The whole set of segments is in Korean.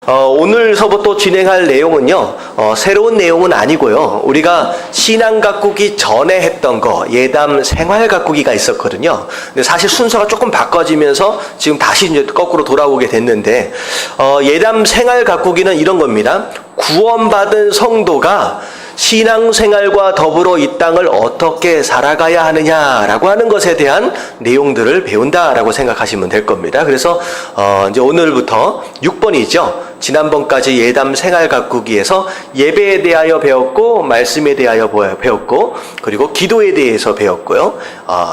오늘서부터 진행할 내용은요, 새로운 내용은 아니고요. 우리가 신앙 가꾸기 전에 했던 거, 예담 생활 가꾸기가 있었거든요. 근데 사실 순서가 조금 바꿔지면서 지금 다시 이제 거꾸로 돌아오게 됐는데, 예담 생활 가꾸기는 이런 겁니다. 구원받은 성도가 신앙생활과 더불어 이 땅을 어떻게 살아가야 하느냐라고 하는 것에 대한 내용들을 배운다라고 생각하시면 될 겁니다. 그래서 이제 오늘부터 6번이죠. 지난번까지 예담 생활 가꾸기에서 예배에 대하여 배웠고, 말씀에 대하여 배웠고, 그리고 기도에 대해서 배웠고요.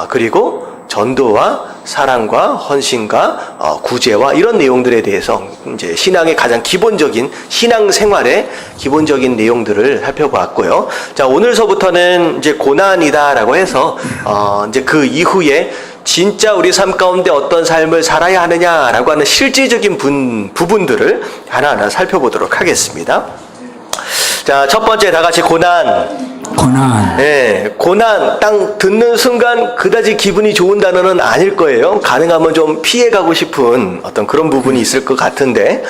그리고 전도와 사랑과 헌신과 구제와 이런 내용들에 대해서 이제 신앙의 가장 기본적인 신앙 생활의 기본적인 내용들을 살펴보았고요. 자, 오늘서부터는 이제 고난이다라고 해서 이제 그 이후에 진짜 우리 삶 가운데 어떤 삶을 살아야 하느냐라고 하는 실질적인 부분들을 하나하나 살펴보도록 하겠습니다. 자, 첫 번째 다 같이 고난. 네, 고난 딱 듣는 순간 그다지 기분이 좋은 단어는 아닐 거예요. 가능하면 좀 피해가고 싶은 어떤 그런 부분이 있을 것 같은데,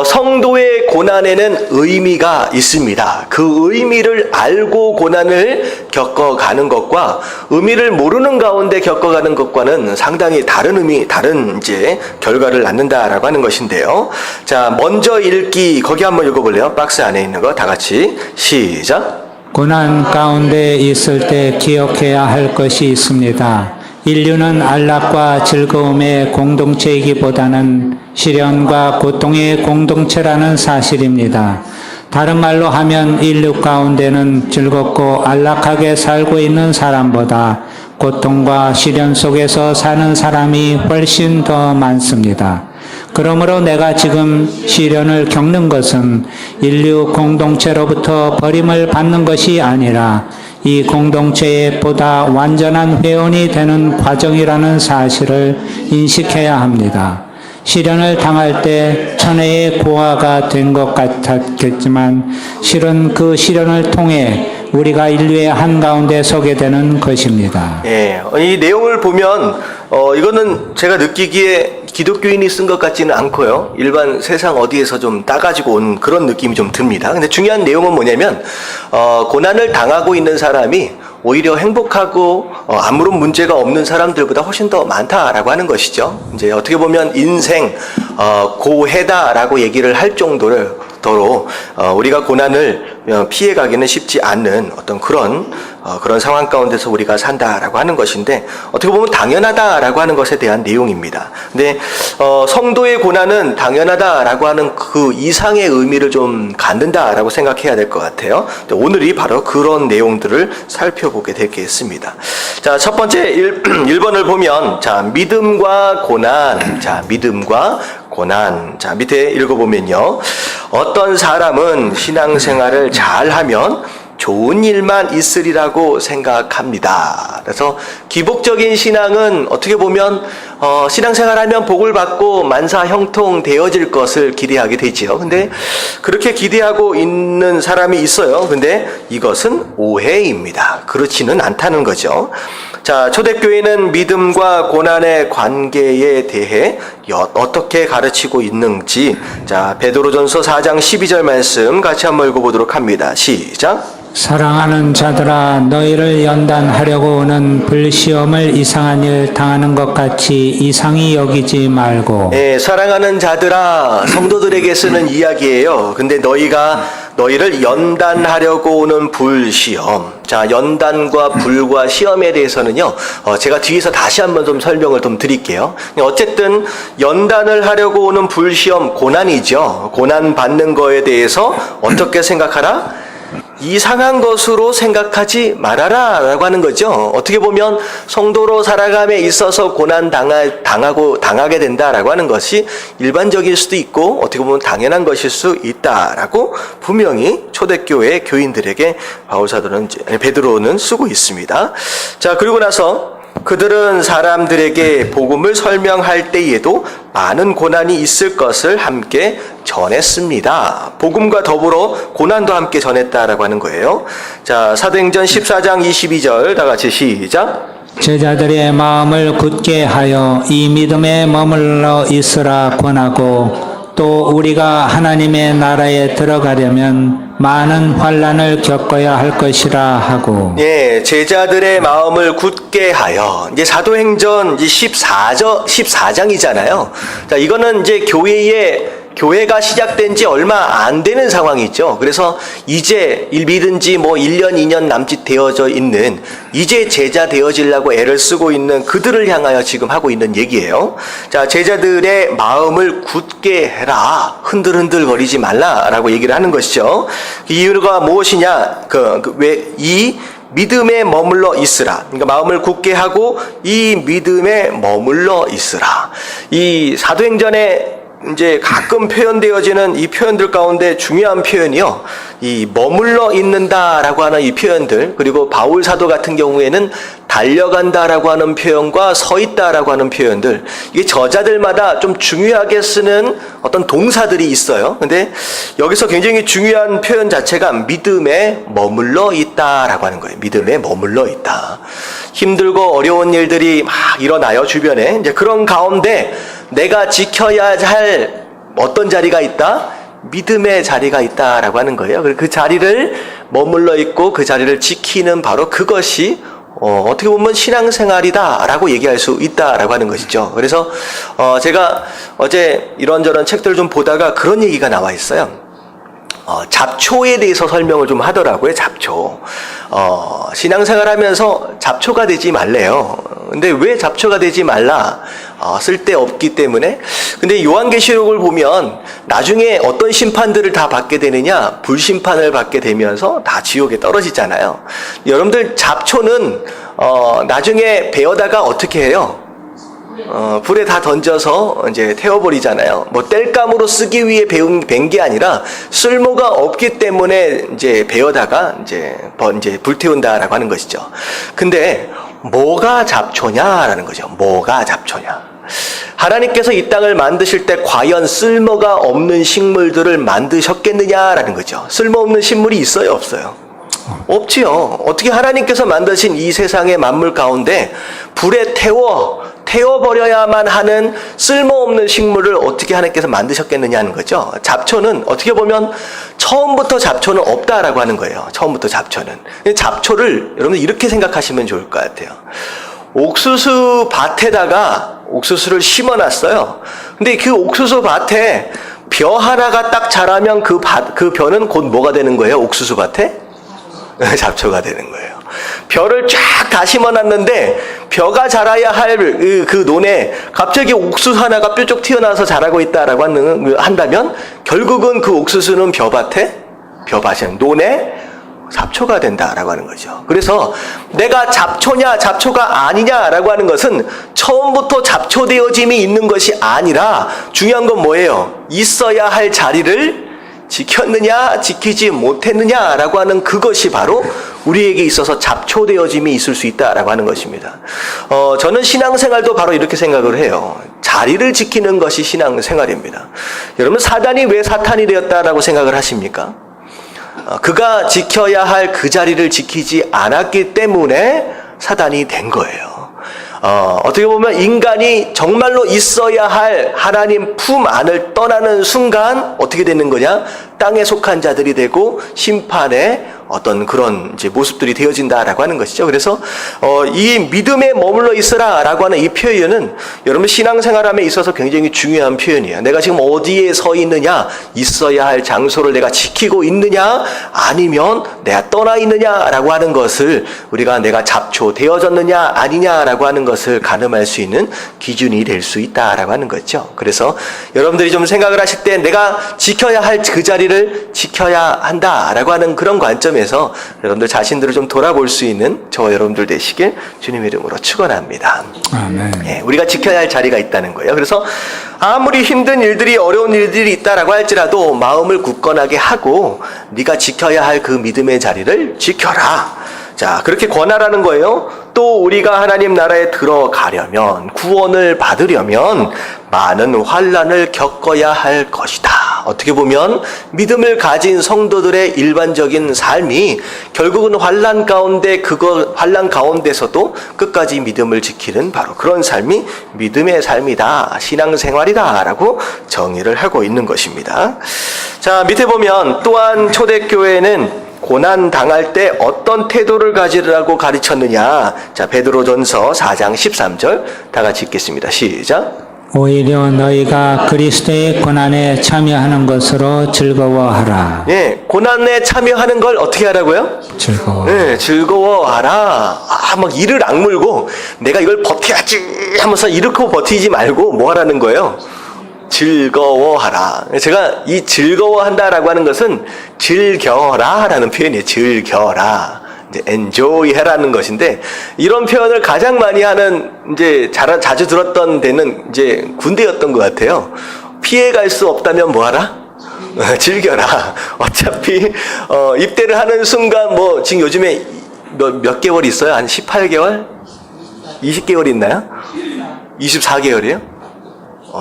성도의 고난에는 의미가 있습니다. 그 의미를 알고 고난을 겪어가는 것과 의미를 모르는 가운데 겪어가는 것과는 상당히 다른 의미, 다른 이제 결과를 낳는다라고 하는 것인데요. 자, 먼저 읽기 거기 한번 읽어볼래요? 박스 안에 있는 거 다 같이 시작. 고난 가운데 있을 때 기억해야 할 것이 있습니다. 인류는 안락과 즐거움의 공동체이기보다는 시련과 고통의 공동체라는 사실입니다. 다른 말로 하면 인류 가운데는 즐겁고 안락하게 살고 있는 사람보다 고통과 시련 속에서 사는 사람이 훨씬 더 많습니다. 그러므로 내가 지금 시련을 겪는 것은 인류 공동체로부터 버림을 받는 것이 아니라 이 공동체의 보다 완전한 회원이 되는 과정이라는 사실을 인식해야 합니다. 시련을 당할 때 천혜의 고아가 된 것 같았겠지만 실은 그 시련을 통해 우리가 인류의 한가운데 서게 되는 것입니다. 예, 이 내용을 보면 이거는 제가 느끼기에 기독교인이 쓴 것 같지는 않고요. 일반 세상 어디에서 좀 따가지고 온 그런 느낌이 좀 듭니다. 근데 중요한 내용은 뭐냐면 고난을 당하고 있는 사람이 오히려 행복하고 아무런 문제가 없는 사람들보다 훨씬 더 많다라고 하는 것이죠. 이제 어떻게 보면 인생 고해다라고 얘기를 할 정도로 우리가 고난을 피해가기는 쉽지 않는 어떤 그런 상황 가운데서 우리가 산다라고 하는 것인데, 어떻게 보면 당연하다라고 하는 것에 대한 내용입니다. 근데 성도의 고난은 당연하다라고 하는 그 이상의 의미를 좀 갖는다라고 생각해야 될 것 같아요. 오늘이 바로 그런 내용들을 살펴보게 되겠습니다. 자, 첫 번째 1번을 보면, 자, 믿음과 고난. 자, 믿음과 고난. 자, 밑에 읽어보면요. 어떤 사람은 신앙생활을 잘하면 좋은 일만 있으리라고 생각합니다. 그래서 기복적인 신앙은 어떻게 보면 신앙생활하면 복을 받고 만사 형통 되어질 것을 기대하게 되지요. 근데 그렇게 기대하고 있는 사람이 있어요. 근데 이것은 오해입니다. 그렇지는 않다는 거죠. 자, 초대교회는 믿음과 고난의 관계에 대해 어떻게 가르치고 있는지, 자, 베드로전서 4장 12절 말씀 같이 한번 읽어보도록 합니다. 시작. 사랑하는 자들아, 너희를 연단하려고 오는 불시험을 이상한 일 당하는 것 같이 이상히 여기지 말고. 네, 사랑하는 자들아, 성도들에게 쓰는 이야기예요. 근데 너희를 연단하려고 오는 불시험. 자, 연단과 불과 시험에 대해서는요, 제가 뒤에서 다시 한번 좀 설명을 좀 드릴게요. 어쨌든 연단을 하려고 오는 불시험, 고난이죠. 고난 받는 거에 대해서 어떻게 생각하라? 이상한 것으로 생각하지 말아라 라고 하는 거죠. 어떻게 보면 성도로 살아감에 있어서 고난 당하게 된다라고 하는 것이 일반적일 수도 있고, 어떻게 보면 당연한 것일 수 있다라고 분명히 초대교회 교인들에게 베드로는 쓰고 있습니다. 자, 그리고 나서 그들은 사람들에게 복음을 설명할 때에도 많은 고난이 있을 것을 함께 전했습니다. 복음과 더불어 고난도 함께 전했다라고 하는 거예요. 자, 사도행전 14장 22절 다 같이 시작. 제자들의 마음을 굳게 하여 이 믿음에 머물러 있으라 권하고 또 우리가 하나님의 나라에 들어가려면 많은 환난을 겪어야 할 것이라 하고 예, 제자들의 마음을 굳게 하여 이제 사도행전 이제 14장이잖아요. 자, 이거는 이제 교회가 시작된 지 얼마 안 되는 상황이죠. 그래서 이제 믿은 지 뭐 1년, 2년 남짓 되어져 있는 이제 제자 되어지려고 애를 쓰고 있는 그들을 향하여 지금 하고 있는 얘기예요. 자, 제자들의 마음을 굳게 해라. 흔들흔들거리지 말라라고 얘기를 하는 것이죠. 그 이유가 무엇이냐? 왜 이 믿음에 머물러 있으라. 그러니까 마음을 굳게 하고 이 믿음에 머물러 있으라. 이 사도행전에 이제 가끔 표현되어지는 이 표현들 가운데 중요한 표현이요. 이 머물러 있는다라고 하는 이 표현들, 그리고 바울 사도 같은 경우에는 달려간다라고 하는 표현과 서 있다라고 하는 표현들, 이게 저자들마다 좀 중요하게 쓰는 어떤 동사들이 있어요. 근데 여기서 굉장히 중요한 표현 자체가 믿음에 머물러 있다라고 하는 거예요. 믿음에 머물러 있다. 힘들고 어려운 일들이 막 일어나요, 주변에. 이제 그런 가운데 내가 지켜야 할 어떤 자리가 있다? 믿음의 자리가 있다라고 하는 거예요. 그 자리를 머물러 있고 그 자리를 지키는 바로 그것이 어떻게 보면 신앙생활이다라고 얘기할 수 있다라고 하는 것이죠. 그래서 제가 어제 이런저런 책들을 좀 보다가 그런 얘기가 나와 있어요. 잡초에 대해서 설명을 좀 하더라고요. 잡초. 신앙생활 하면서 잡초가 되지 말래요. 근데 왜 잡초가 되지 말라? 쓸데없기 때문에. 근데 요한계시록을 보면 나중에 어떤 심판들을 다 받게 되느냐? 불심판을 받게 되면서 다 지옥에 떨어지잖아요. 여러분들 잡초는 나중에 베어다가 어떻게 해요? 불에 다 던져서 이제 태워버리잖아요. 뭐 땔감으로 쓰기 위해 벤 게 아니라 쓸모가 없기 때문에 이제 베어다가 이제 불태운다라고 하는 것이죠. 근데 뭐가 잡초냐라는 거죠. 뭐가 잡초냐. 하나님께서 이 땅을 만드실 때 과연 쓸모가 없는 식물들을 만드셨겠느냐라는 거죠. 쓸모없는 식물이 있어요, 없어요? 없지요. 어떻게 하나님께서 만드신 이 세상의 만물 가운데 불에 태워버려야만 하는 쓸모없는 식물을 어떻게 하나님께서 만드셨겠느냐는 거죠. 잡초는 어떻게 보면 처음부터 잡초는 없다라고 하는 거예요. 처음부터 잡초는. 잡초를 여러분 이렇게 생각하시면 좋을 것 같아요. 옥수수 밭에다가 옥수수를 심어놨어요. 근데 그 옥수수 밭에 벼 하나가 딱 자라면 그 벼는 곧 뭐가 되는 거예요? 옥수수 밭에? 잡초가 되는 거예요. 벼를 쫙 다 심어놨는데 벼가 자라야 할 그 논에 갑자기 옥수수 하나가 뾰족 튀어나와서 자라고 있다라고 한다면 결국은 그 옥수수는 벼밭에 논에 잡초가 된다라고 하는 거죠. 그래서 내가 잡초냐 잡초가 아니냐라고 하는 것은 처음부터 잡초되어짐이 있는 것이 아니라 중요한 건 뭐예요? 있어야 할 자리를 지켰느냐 지키지 못했느냐라고 하는 그것이 바로 우리에게 있어서 잡초되어짐이 있을 수 있다라고 하는 것입니다. 저는 신앙생활도 바로 이렇게 생각을 해요. 자리를 지키는 것이 신앙생활입니다. 여러분 사단이 왜 사탄이 되었다라고 생각을 하십니까? 그가 지켜야 할 그 자리를 지키지 않았기 때문에 사단이 된 거예요. 어떻게 보면 인간이 정말로 있어야 할 하나님 품 안을 떠나는 순간 어떻게 되는 거냐? 땅에 속한 자들이 되고 심판의 어떤 그런 이제 모습들이 되어진다라고 하는 것이죠. 그래서 이 믿음에 머물러 있으라라고 하는 이 표현은 여러분 신앙생활함에 있어서 굉장히 중요한 표현이에요. 내가 지금 어디에 서 있느냐, 있어야 할 장소를 내가 지키고 있느냐, 아니면 내가 떠나 있느냐라고 하는 것을 우리가 내가 잡초 되어졌느냐 아니냐라고 하는 것을 가늠할 수 있는 기준이 될 수 있다라고 하는 거죠. 그래서 여러분들이 좀 생각을 하실 때 내가 지켜야 할 그 자리를 지켜야 한다라고 하는 그런 관점에서 여러분들 자신들을 좀 돌아볼 수 있는 저와 여러분들 되시길 주님의 이름으로 축원합니다. 아멘. 예, 우리가 지켜야 할 자리가 있다는 거예요. 그래서 아무리 힘든 일들이 어려운 일들이 있다라고 할지라도 마음을 굳건하게 하고 네가 지켜야 할 그 믿음의 자리를 지켜라. 자, 그렇게 권하라는 거예요. 또 우리가 하나님 나라에 들어가려면 구원을 받으려면 많은 환난을 겪어야 할 것이다. 어떻게 보면 믿음을 가진 성도들의 일반적인 삶이 결국은 환난 가운데서도 끝까지 믿음을 지키는 바로 그런 삶이 믿음의 삶이다, 신앙생활이다라고 정의를 하고 있는 것입니다. 자, 밑에 보면 또한 초대교회는 고난 당할 때 어떤 태도를 가지라고 가르쳤느냐. 자, 베드로전서 4장 13절 다 같이 읽겠습니다. 시작. 오히려 너희가 그리스도의 고난에 참여하는 것으로 즐거워하라. 네, 고난에 참여하는 걸 어떻게 하라고요? 즐거워. 네, 즐거워하라. 막 이를 악물고 내가 이걸 버텨야지 하면서 이렇게 버티지 말고 뭐 하라는 거예요? 즐거워하라. 제가 이 즐거워한다라고 하는 것은 즐겨라라는 표현이에요. 즐겨라. 이제 enjoy 해라는 것인데, 이런 표현을 가장 많이 하는 이제 자주 들었던 데는 이제 군대였던 것 같아요. 피해갈 수 없다면 뭐하라? 즐겨라. 어차피 입대를 하는 순간 뭐 지금 요즘에 몇 개월 있어요? 한 18개월? 20개월 있나요? 24개월이에요?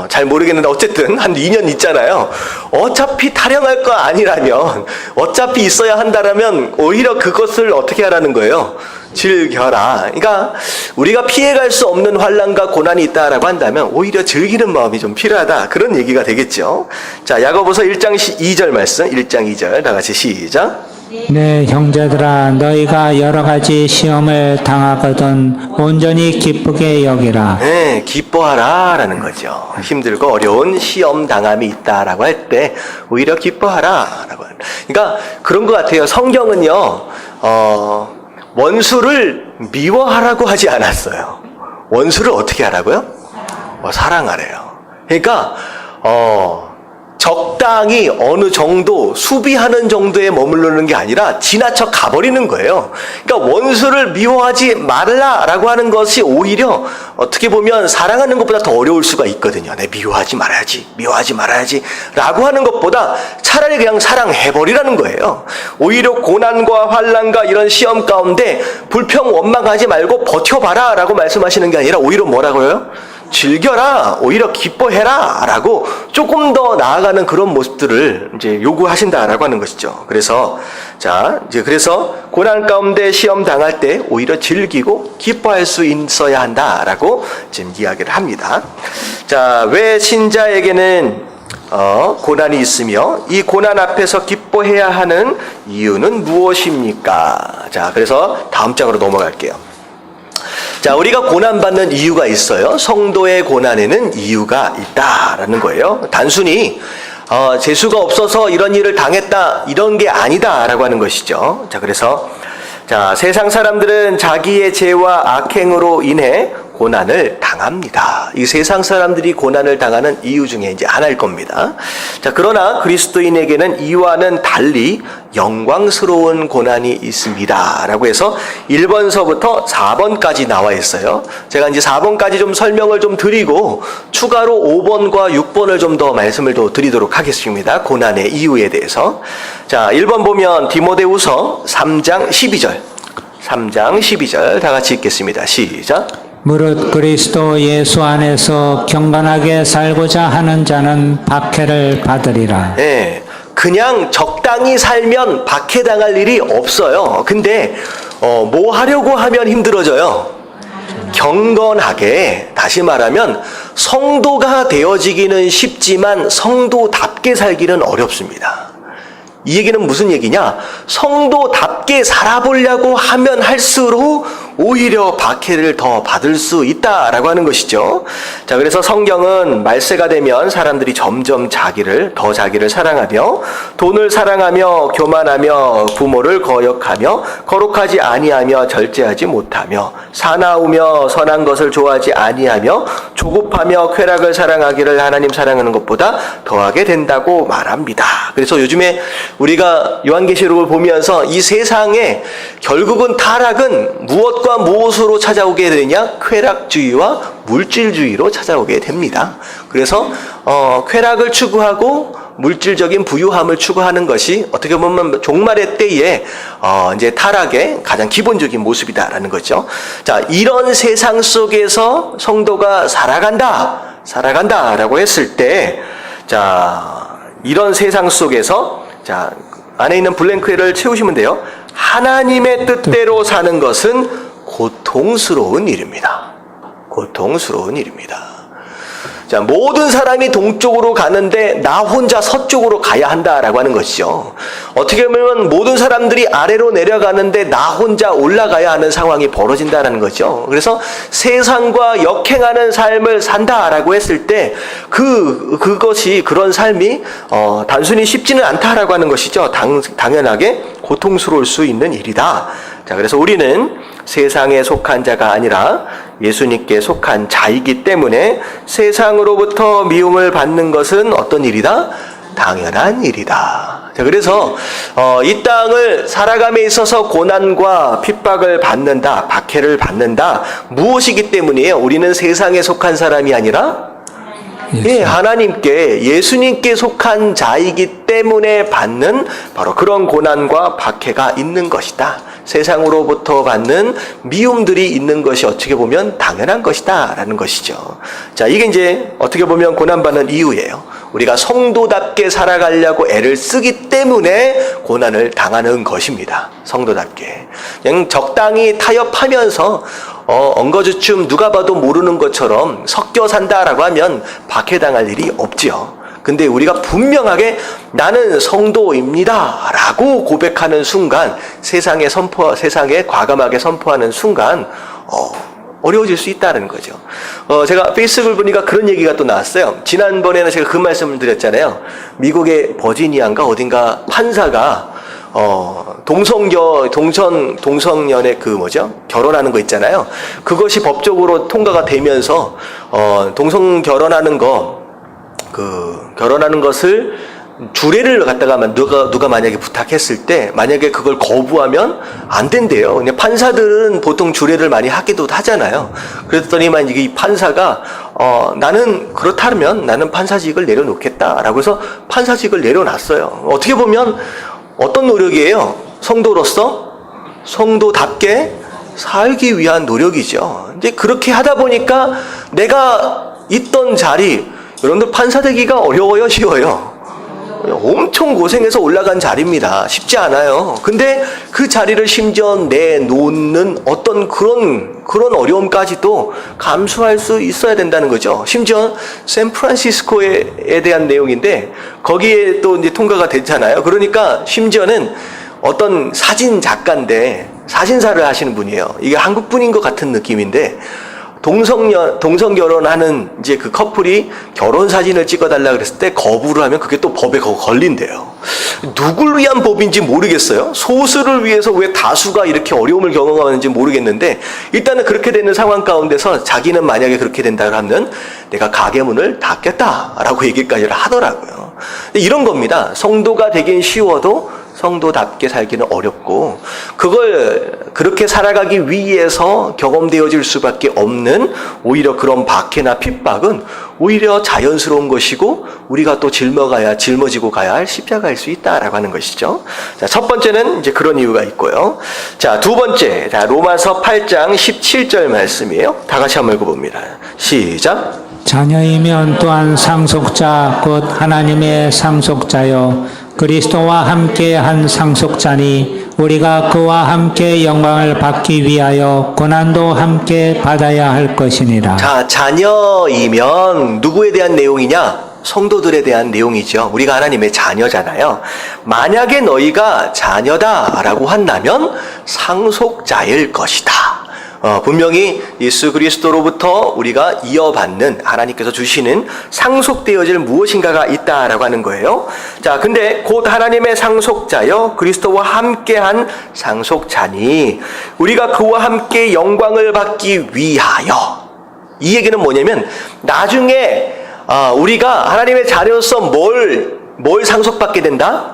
잘 모르겠는데 어쨌든 한 2년 있잖아요. 어차피 탈영할 거 아니라면, 어차피 있어야 한다라면 오히려 그것을 어떻게 하라는 거예요? 즐겨라. 그러니까 우리가 피해갈 수 없는 환난과 고난이 있다라고 한다면 오히려 즐기는 마음이 좀 필요하다, 그런 얘기가 되겠죠. 자, 야고보서 1장 2절 말씀, 1장 2절 다 같이 시작. 네, 형제들아, 너희가 여러 가지 시험을 당하거든 온전히 기쁘게 여기라. 네, 기뻐하라라는 거죠. 힘들고 어려운 시험 당함이 있다라고 할 때 오히려 기뻐하라라고. 그러니까 그런 것 같아요. 성경은요, 원수를 미워하라고 하지 않았어요. 원수를 어떻게 하라고요? 사랑하래요. 그러니까 적당히 어느 정도 수비하는 정도에 머무르는 게 아니라 지나쳐 가버리는 거예요. 그러니까 원수를 미워하지 말라라고 하는 것이 오히려 어떻게 보면 사랑하는 것보다 더 어려울 수가 있거든요. 내 미워하지 말아야지 라고 하는 것보다 차라리 그냥 사랑해버리라는 거예요. 오히려 고난과 환난과 이런 시험 가운데 불평 원망하지 말고 버텨봐라 라고 말씀하시는 게 아니라 오히려 뭐라고요? 즐겨라, 오히려 기뻐해라 라고 조금 더 나아가는 그런 모습들을 이제 요구하신다라고 하는 것이죠. 그래서 그래서 고난 가운데 시험 당할 때 오히려 즐기고 기뻐할 수 있어야 한다라고 지금 이야기를 합니다. 자, 왜 신자에게는 고난이 있으며 이 고난 앞에서 기뻐해야 하는 이유는 무엇입니까? 자, 그래서 다음 장으로 넘어갈게요. 자, 우리가 고난받는 이유가 있어요. 성도의 고난에는 이유가 있다라는 거예요. 단순히 재수가 없어서 이런 일을 당했다, 이런 게 아니다라고 하는 것이죠. 자, 그래서 세상 사람들은 자기의 죄와 악행으로 인해 고난을 당합니다. 이 세상 사람들이 고난을 당하는 이유 중에 이제 하나일 겁니다. 자, 그러나 그리스도인에게는 이와는 달리 영광스러운 고난이 있습니다. 라고 해서 1번서부터 4번까지 나와 있어요. 제가 이제 4번까지 좀 설명을 좀 드리고 추가로 5번과 6번을 좀 더 말씀을 더 드리도록 하겠습니다. 고난의 이유에 대해서. 자, 1번 보면 디모데후서 3장 12절. 3장 12절 다 같이 읽겠습니다. 시작. 무릇 그리스도 예수 안에서 경건하게 살고자 하는 자는 박해를 받으리라. 네, 그냥 적당히 살면 박해당할 일이 없어요. 근데 뭐 하려고 하면 힘들어져요? 경건하게, 다시 말하면 성도가 되어지기는 쉽지만 성도답게 살기는 어렵습니다. 이 얘기는 무슨 얘기냐? 성도답게 살아보려고 하면 할수록 오히려 박해를 더 받을 수 있다라고 하는 것이죠. 자, 그래서 성경은 말세가 되면 사람들이 점점 자기를 사랑하며 돈을 사랑하며 교만하며 부모를 거역하며 거룩하지 아니하며 절제하지 못하며 사나우며 선한 것을 좋아하지 아니하며 조급하며 쾌락을 사랑하기를 하나님 사랑하는 것보다 더하게 된다고 말합니다. 그래서 요즘에 우리가 요한계시록을 보면서 이 세상에 결국은 타락은 무엇과 무엇으로 찾아오게 되느냐? 쾌락주의와 물질주의로 찾아오게 됩니다. 그래서 쾌락을 추구하고 물질적인 부유함을 추구하는 것이 어떻게 보면 종말의 때에 이제 타락의 가장 기본적인 모습이다라는 거죠. 자, 이런 세상 속에서 성도가 살아간다라고 했을 때, 자, 이런 세상 속에서 자, 안에 있는 블랭크를 채우시면 돼요. 하나님의 뜻대로 사는 것은 고통스러운 일입니다. 고통스러운 일입니다. 자, 모든 사람이 동쪽으로 가는데 나 혼자 서쪽으로 가야 한다라고 하는 것이죠. 어떻게 보면 모든 사람들이 아래로 내려가는데 나 혼자 올라가야 하는 상황이 벌어진다는 거죠. 그래서 세상과 역행하는 삶을 산다라고 했을 때 그것이 그런 삶이 단순히 쉽지는 않다라고 하는 것이죠. 당연하게 고통스러울 수 있는 일이다. 자, 그래서 우리는 세상에 속한 자가 아니라 예수님께 속한 자이기 때문에 세상으로부터 미움을 받는 것은 어떤 일이다? 당연한 일이다. 자, 그래서 이 땅을 살아감에 있어서 고난과 핍박을 받는다, 박해를 받는다. 무엇이기 때문이에요? 우리는 세상에 속한 사람이 아니라 예, 하나님께 예수님께 속한 자이기 때문에 받는 바로 그런 고난과 박해가 있는 것이다. 세상으로부터 받는 미움들이 있는 것이 어떻게 보면 당연한 것이다 라는 것이죠. 자, 이게 이제 어떻게 보면 고난받는 이유예요. 우리가 성도답게 살아가려고 애를 쓰기 때문에 고난을 당하는 것입니다. 성도답게 그냥 적당히 타협하면서 엉거주춤 누가 봐도 모르는 것처럼 섞여 산다라고 하면 박해당할 일이 없지요. 근데 우리가 분명하게 나는 성도입니다 라고 고백하는 순간, 세상에 과감하게 선포하는 순간 어려워질 수 있다는 거죠. 제가 페이스북을 보니까 그런 얘기가 또 나왔어요. 지난번에는 제가 그 말씀을 드렸잖아요. 미국의 버지니아인가 어딘가 판사가 동성연애 결혼하는 거 있잖아요. 그것이 법적으로 통과가 되면서 동성 결혼하는 것을 주례를 갖다가 누가 만약에 부탁했을 때 만약에 그걸 거부하면 안 된대요. 그냥 판사들은 보통 주례를 많이 하기도 하잖아요. 그랬더니만 이 판사가 나는 그렇다면 나는 판사직을 내려놓겠다라고 해서 판사직을 내려놨어요. 어떻게 보면 어떤 노력이에요? 성도답게 살기 위한 노력이죠. 이제 그렇게 하다 보니까 내가 있던 자리, 여러분들 판사 되기가 어려워요, 쉬워요? 엄청 고생해서 올라간 자리입니다. 쉽지 않아요. 근데 그 자리를 심지어 내놓는 어떤 그런 어려움까지도 감수할 수 있어야 된다는 거죠. 심지어 샌프란시스코에 대한 내용인데 거기에 또 이제 통과가 됐잖아요. 그러니까 심지어는 어떤 사진 작가인데 사진사를 하시는 분이에요. 이게 한국 분인 것 같은 느낌인데 동성 결혼하는 이제 그 커플이 결혼 사진을 찍어달라 그랬을 때 거부를 하면 그게 또 법에 걸린대요. 누굴 위한 법인지 모르겠어요. 소수를 위해서 왜 다수가 이렇게 어려움을 경험하는지 모르겠는데 일단은 그렇게 되는 상황 가운데서 자기는 만약에 그렇게 된다 하면 내가 가게 문을 닫겠다라고 얘기까지 하더라고요. 이런 겁니다. 성도가 되긴 쉬워도 성도답게 살기는 어렵고 그걸 그렇게 살아가기 위해서 경험되어질 수밖에 없는 오히려 그런 박해나 핍박은 오히려 자연스러운 것이고 우리가 또 짊어지고 가야 할 십자가일 수 있다라고 하는 것이죠. 자, 첫 번째는 이제 그런 이유가 있고요. 자, 두 번째, 로마서 8장 17절 말씀이에요. 다 같이 한번 읽어봅니다. 시작. 자녀이면 또한 상속자 곧 하나님의 상속자요 그리스도와 함께 한 상속자니 우리가 그와 함께 영광을 받기 위하여 고난도 함께 받아야 할 것이니라. 자, 자녀이면 누구에 대한 내용이냐? 성도들에 대한 내용이죠. 우리가 하나님의 자녀잖아요. 만약에 너희가 자녀다라고 한다면 상속자일 것이다. 분명히 예수 그리스도로부터 우리가 이어받는 하나님께서 주시는 상속되어질 무엇인가가 있다라고 하는 거예요. 자, 근데 곧 하나님의 상속자여 그리스도와 함께한 상속자니 우리가 그와 함께 영광을 받기 위하여. 이 얘기는 뭐냐면 나중에 우리가 하나님의 자녀로서 뭘 상속받게 된다?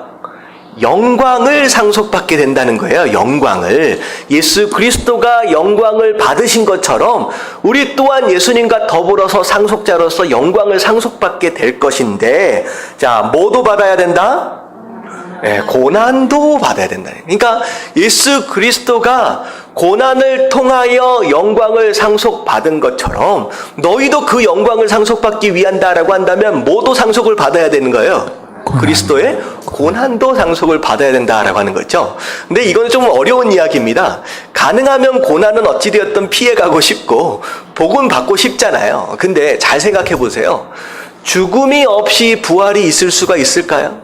영광을 상속받게 된다는 거예요. 영광을. 예수 그리스도가 영광을 받으신 것처럼 우리 또한 예수님과 더불어서 상속자로서 영광을 상속받게 될 것인데, 자, 뭐도 받아야 된다? 네, 고난도 받아야 된다. 그러니까 예수 그리스도가 고난을 통하여 영광을 상속받은 것처럼 너희도 그 영광을 상속받기 위한다라고 한다면 뭐도 상속을 받아야 되는 거예요? 그리스도의 고난도 상속을 받아야 된다라고 하는 거죠. 근데 이거는 좀 어려운 이야기입니다. 가능하면 고난은 어찌되었든 피해가고 싶고 복은 받고 싶잖아요. 근데 잘 생각해 보세요. 죽음이 없이 부활이 있을 수가 있을까요?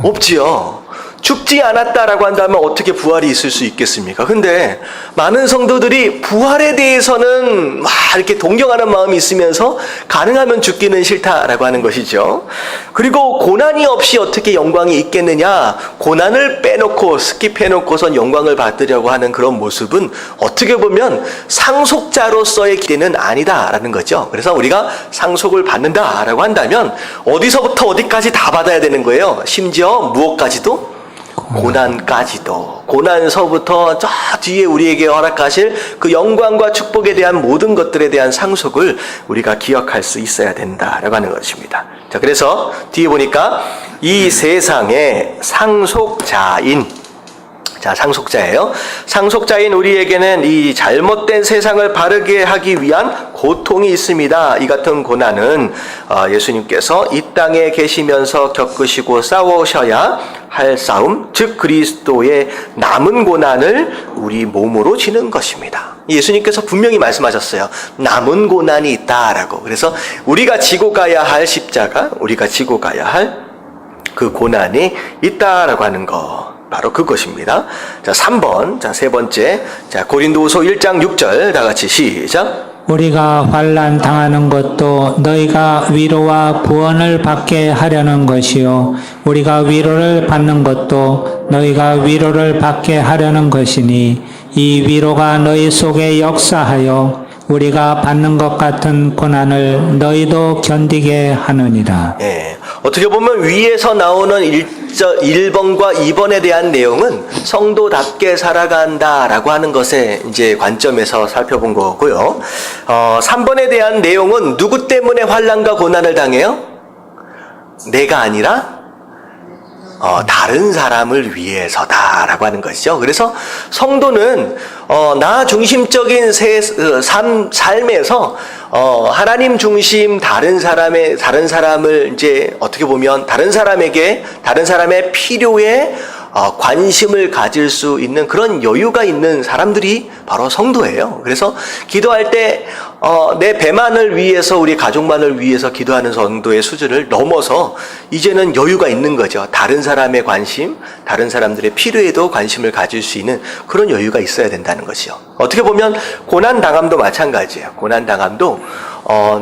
없지요. 죽지 않았다라고 한다면 어떻게 부활이 있을 수 있겠습니까? 근데 많은 성도들이 부활에 대해서는 막 이렇게 동경하는 마음이 있으면서 가능하면 죽기는 싫다라고 하는 것이죠. 그리고 고난이 없이 어떻게 영광이 있겠느냐? 고난을 빼놓고 스킵해놓고선 영광을 받으려고 하는 그런 모습은 어떻게 보면 상속자로서의 기대는 아니다라는 거죠. 그래서 우리가 상속을 받는다라고 한다면 어디서부터 어디까지 다 받아야 되는 거예요. 심지어 무엇까지도? 고난까지도. 고난서부터 저 뒤에 우리에게 허락하실 그 영광과 축복에 대한 모든 것들에 대한 상속을 우리가 기억할 수 있어야 된다라고 하는 것입니다. 자, 그래서 뒤에 보니까 이 세상의 상속자인, 자, 상속자예요. 상속자인 우리에게는 이 잘못된 세상을 바르게 하기 위한 고통이 있습니다. 이 같은 고난은 예수님께서 이 땅에 계시면서 겪으시고 싸우셔야 할 싸움, 즉 그리스도의 남은 고난을 우리 몸으로 지는 것입니다. 예수님께서 분명히 말씀하셨어요. 남은 고난이 있다라고. 그래서 우리가 지고 가야 할 십자가, 우리가 지고 가야 할 그 고난이 있다라고 하는 거. 바로 그것입니다. 자, 3번. 자, 세 번째. 자, 고린도후서 1장 6절 다 같이 시작. 우리가 환난 당하는 것도 너희가 위로와 구원을 받게 하려는 것이요 우리가 위로를 받는 것도 너희가 위로를 받게 하려는 것이니 이 위로가 너희 속에 역사하여 우리가 받는 것 같은 고난을 너희도 견디게 하느니라. 예. 어떻게 보면 위에서 나오는 1번과 2번에 대한 내용은 성도답게 살아간다라고 하는 것에 이제 관점에서 살펴본 거고요. 3번에 대한 내용은 누구 때문에 환난과 고난을 당해요? 내가 아니라 다른 사람을 위해서다라고 하는 것이죠. 그래서 성도는 나 중심적인 삶에서 하나님 중심 다른 사람을 이제 어떻게 보면 다른 사람의 필요에 관심을 가질 수 있는 그런 여유가 있는 사람들이 바로 성도예요. 그래서 기도할 때 내 배만을 위해서 우리 가족만을 위해서 기도하는 성도의 수준을 넘어서 이제는 여유가 있는 거죠. 다른 사람의 관심, 다른 사람들의 필요에도 관심을 가질 수 있는 그런 여유가 있어야 된다는 것이요. 어떻게 보면 고난당함도 마찬가지예요. 고난당함도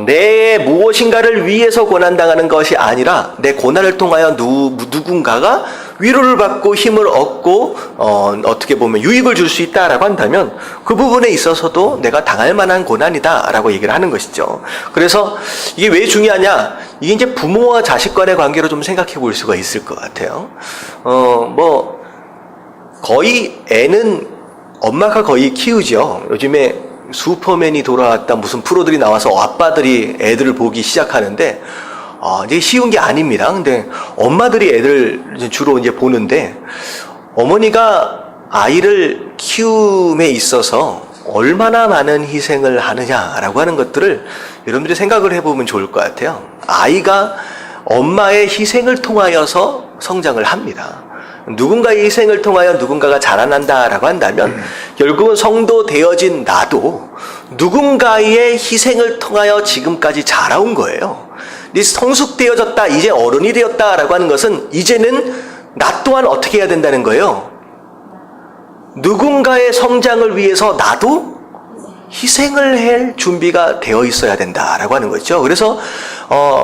내 무엇인가를 위해서 고난당하는 것이 아니라 내 고난을 통하여 누군가가 위로를 받고 힘을 얻고 어떻게 보면 유익을 줄 수 있다라고 한다면 그 부분에 있어서도 내가 당할 만한 고난이다라고 얘기를 하는 것이죠. 그래서 이게 왜 중요하냐? 이게 이제 부모와 자식 간의 관계로 좀 생각해 볼 수가 있을 것 같아요. 거의 애는 엄마가 거의 키우죠. 요즘에 슈퍼맨이 돌아왔다 무슨 프로들이 나와서 아빠들이 애들을 보기 시작하는데 이게 쉬운 게 아닙니다. 근데 엄마들이 애들 주로 이제 보는데 어머니가 아이를 키움에 있어서 얼마나 많은 희생을 하느냐라고 하는 것들을 여러분들이 생각을 해보면 좋을 것 같아요. 아이가 엄마의 희생을 통하여서 성장을 합니다. 누군가의 희생을 통하여 누군가가 자라난다라고 한다면 결국은 성도 되어진 나도 누군가의 희생을 통하여 지금까지 자라온 거예요. 성숙되어졌다, 이제 어른이 되었다라고 하는 것은 이제는 나 또한 어떻게 해야 된다는 거예요? 누군가의 성장을 위해서 나도 희생을 할 준비가 되어 있어야 된다라고 하는 거죠. 그래서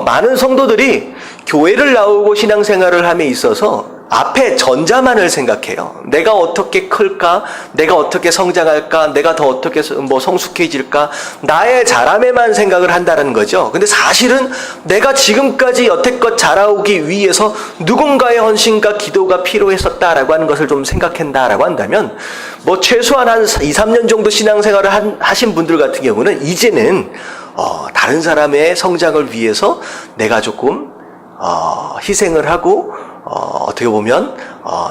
많은 성도들이 교회를 나오고 신앙생활을 함에 있어서 앞에 전자만을 생각해요. 내가 어떻게 클까? 내가 어떻게 성장할까? 내가 더 어떻게 성숙해질까? 나의 자람에만 생각을 한다는 거죠. 근데 사실은 내가 지금까지 여태껏 자라오기 위해서 누군가의 헌신과 기도가 필요했었다라고 하는 것을 좀 생각한다라고 한다면 최소한 한 2, 3년 정도 신앙생활을 하신 분들 같은 경우는 이제는 다른 사람의 성장을 위해서 내가 조금 희생을 하고 어떻게 보면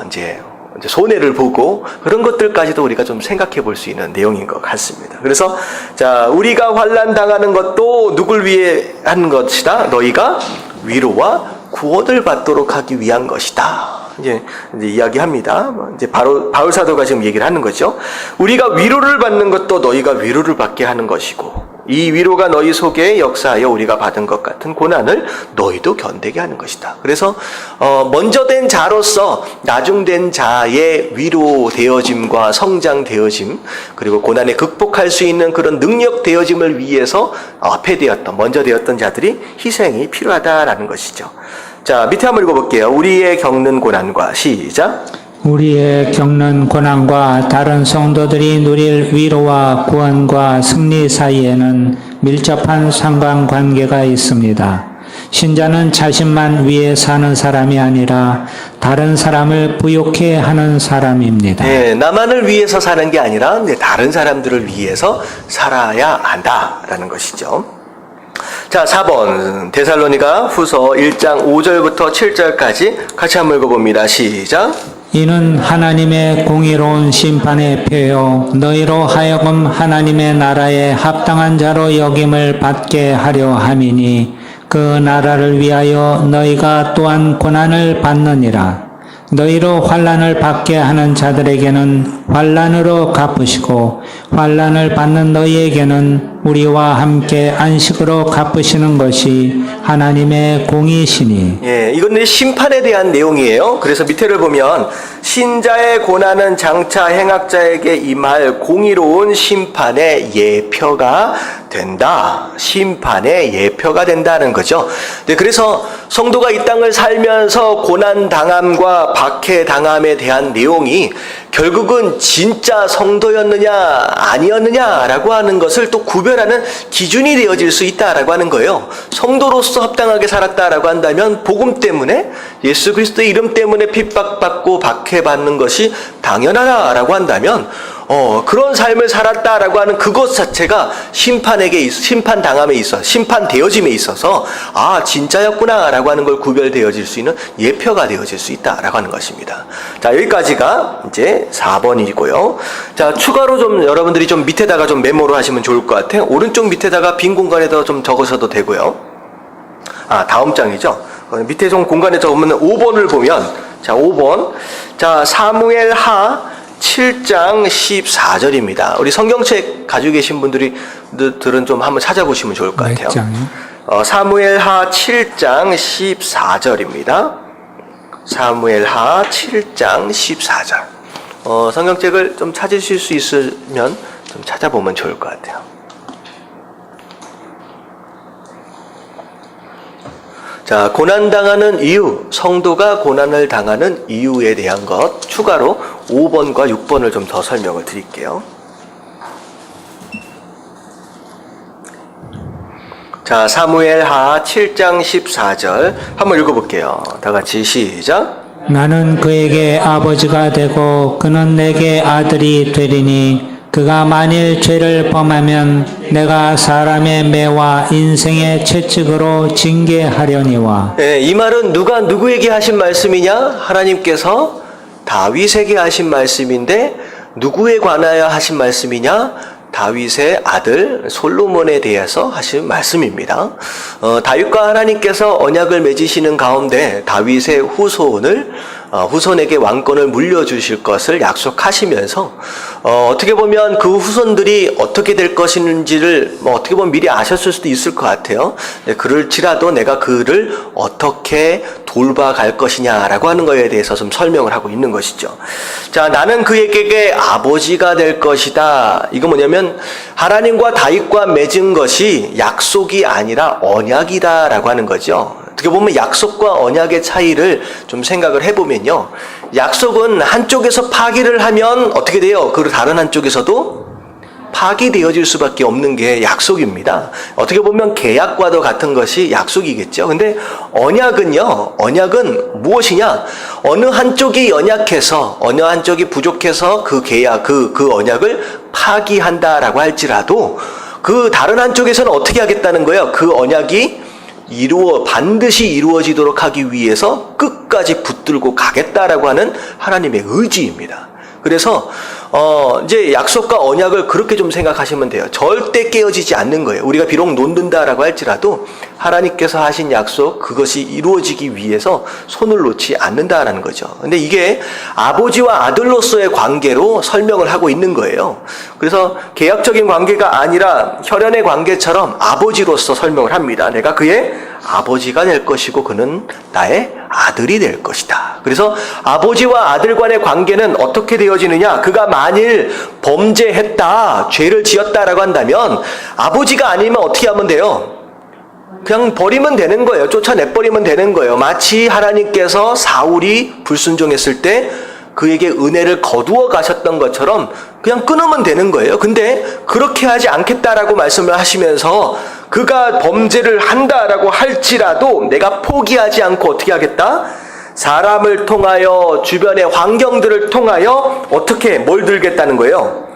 이제 손해를 보고 그런 것들까지도 우리가 좀 생각해 볼 수 있는 내용인 것 같습니다. 그래서 자, 우리가 환난 당하는 것도 누굴 위해 하는 것이다? 너희가 위로와 구원을 받도록 하기 위한 것이다. 이제 이야기합니다. 이제 바로 바울 사도가 지금 얘기를 하는 거죠. 우리가 위로를 받는 것도 너희가 위로를 받게 하는 것이고, 이 위로가 너희 속에 역사하여 우리가 받은 것 같은 고난을 너희도 견디게 하는 것이다. 그래서 먼저 된 자로서 나중된 자의 위로되어짐과 성장되어짐, 그리고 고난에 극복할 수 있는 그런 능력되어짐을 위해서 앞에 되었던, 먼저 되었던 자들이 희생이 필요하다라는 것이죠. 자, 밑에 한번 읽어볼게요. 우리의 겪는 고난과, 시작. 우리의 겪는 고난과 다른 성도들이 누릴 위로와 구원과 승리 사이에는 밀접한 상관관계가 있습니다. 신자는 자신만 위해 사는 사람이 아니라 다른 사람을 부욕해 하는 사람입니다. 네, 나만을 위해서 사는 게 아니라 다른 사람들을 위해서 살아야 한다라는 것이죠. 자, 4번 데살로니가 후서 1장 5절부터 7절까지 같이 한번 읽어봅니다. 시작. 이는 하나님의 공의로운 심판의 표요 너희로 하여금 하나님의 나라에 합당한 자로 여김을 받게 하려 함이니 그 나라를 위하여 너희가 또한 고난을 받느니라. 너희로 환난을 받게 하는 자들에게는 환난으로 갚으시고 환난을 받는 너희에게는 우리와 함께 안식으로 갚으시는 것이 하나님의 공의시니. 예, 이건 심판에 대한 내용이에요. 그래서 밑에를 보면 신자의 고난은 장차 행악자에게 임할 공의로운 심판의 예표가 된다. 심판의 예표가 된다는 거죠. 네, 그래서 성도가 이 땅을 살면서 고난 당함과 박해 당함에 대한 내용이 결국은 진짜 성도였느냐 아니었느냐라고 하는 것을 또 구별하는 기준이 되어질 수 있다라고 하는 거예요. 성도로서 합당하게 살았다라고 한다면 복음 때문에 예수 그리스도의 이름 때문에 핍박받고 박해받는 것이 당연하다라고 한다면 그런 삶을 살았다라고 하는 그것 자체가 심판 당함에 있어, 심판 되어짐에 있어서 아 진짜였구나라고 하는 걸 구별되어질 수 있는 예표가 되어질 수 있다라고 하는 것입니다. 자, 여기까지가 이제 4번이고요. 자, 추가로 좀 여러분들이 좀 밑에다가 좀 메모를 하시면 좋을 것 같아요. 오른쪽 밑에다가 빈 공간에다 좀 적으셔도 되고요. 아, 다음 장이죠. 밑에 좀 공간에 적으면 5번을 보면, 자, 5번. 자, 사무엘 하 7장 14절입니다. 우리 성경책 가지고 계신 분들은 좀 한번 찾아보시면 좋을 것 같아요. 몇 장이요? 사무엘 하 7장 14절입니다. 사무엘 하 7장 14절. 성경책을 좀 찾으실 수 있으면 좀 찾아보면 좋을 것 같아요. 자, 고난당하는 이유, 성도가 고난을 당하는 이유에 대한 것 추가로 5번과 6번을 좀 더 설명을 드릴게요. 자, 사무엘하 7장 14절 한번 읽어볼게요. 다 같이 시작. 나는 그에게 아버지가 되고 그는 내게 아들이 되리니 그가 만일 죄를 범하면 내가 사람의 매와 인생의 채찍으로 징계하려니와. 네, 이 말은 누가 누구에게 하신 말씀이냐? 하나님께서 다윗에게 하신 말씀인데 누구에 관하여 하신 말씀이냐? 다윗의 아들 솔로몬에 대해서 하신 말씀입니다. 다윗과 하나님께서 언약을 맺으시는 가운데 다윗의 후손에게 왕권을 물려주실 것을 약속하시면서 어떻게 보면 그 후손들이 어떻게 될 것인지를 어떻게 보면 미리 아셨을 수도 있을 것 같아요. 그럴지라도 내가 그를 어떻게 돌봐갈 것이냐라고 하는 것에 대해서 좀 설명을 하고 있는 것이죠. 자, 나는 그에게 아버지가 될 것이다. 이거 뭐냐면 하나님과 다윗과 맺은 것이 약속이 아니라 언약이다라고 하는 거죠. 어떻게 보면 약속과 언약의 차이를 좀 생각을 해보면요. 약속은 한쪽에서 파기를 하면 어떻게 돼요? 그리고 다른 한쪽에서도 파기되어질 수밖에 없는 게 약속입니다. 어떻게 보면 계약과도 같은 것이 약속이겠죠. 근데 언약은 무엇이냐? 어느 한쪽이 연약해서, 어느 한쪽이 부족해서 그 계약, 그 언약을 파기한다라고 할지라도 그 다른 한쪽에서는 어떻게 하겠다는 거예요? 그 언약이 반드시 이루어지도록 하기 위해서 끝까지 붙들고 가겠다라고 하는 하나님의 의지입니다. 그래서 이제 약속과 언약을 그렇게 좀 생각하시면 돼요. 절대 깨어지지 않는 거예요. 우리가 비록 논든다라고 할지라도 하나님께서 하신 약속, 그것이 이루어지기 위해서 손을 놓지 않는다라는 거죠. 근데 이게 아버지와 아들로서의 관계로 설명을 하고 있는 거예요. 그래서 계약적인 관계가 아니라 혈연의 관계처럼 아버지로서 설명을 합니다. 내가 그의 아버지가 될 것이고 그는 나의 아들이 될 것이다. 그래서 아버지와 아들 간의 관계는 어떻게 되어지느냐? 그가 만일 범죄했다, 죄를 지었다라고 한다면 아버지가 아니면 어떻게 하면 돼요? 그냥 버리면 되는 거예요. 쫓아내버리면 되는 거예요. 마치 하나님께서 사울이 불순종했을 때 그에게 은혜를 거두어 가셨던 것처럼 그냥 끊으면 되는 거예요. 근데 그렇게 하지 않겠다라고 말씀을 하시면서 그가 범죄를 한다라고 할지라도 내가 포기하지 않고 어떻게 하겠다? 사람을 통하여 주변의 환경들을 통하여 어떻게 뭘 들겠다는 거예요?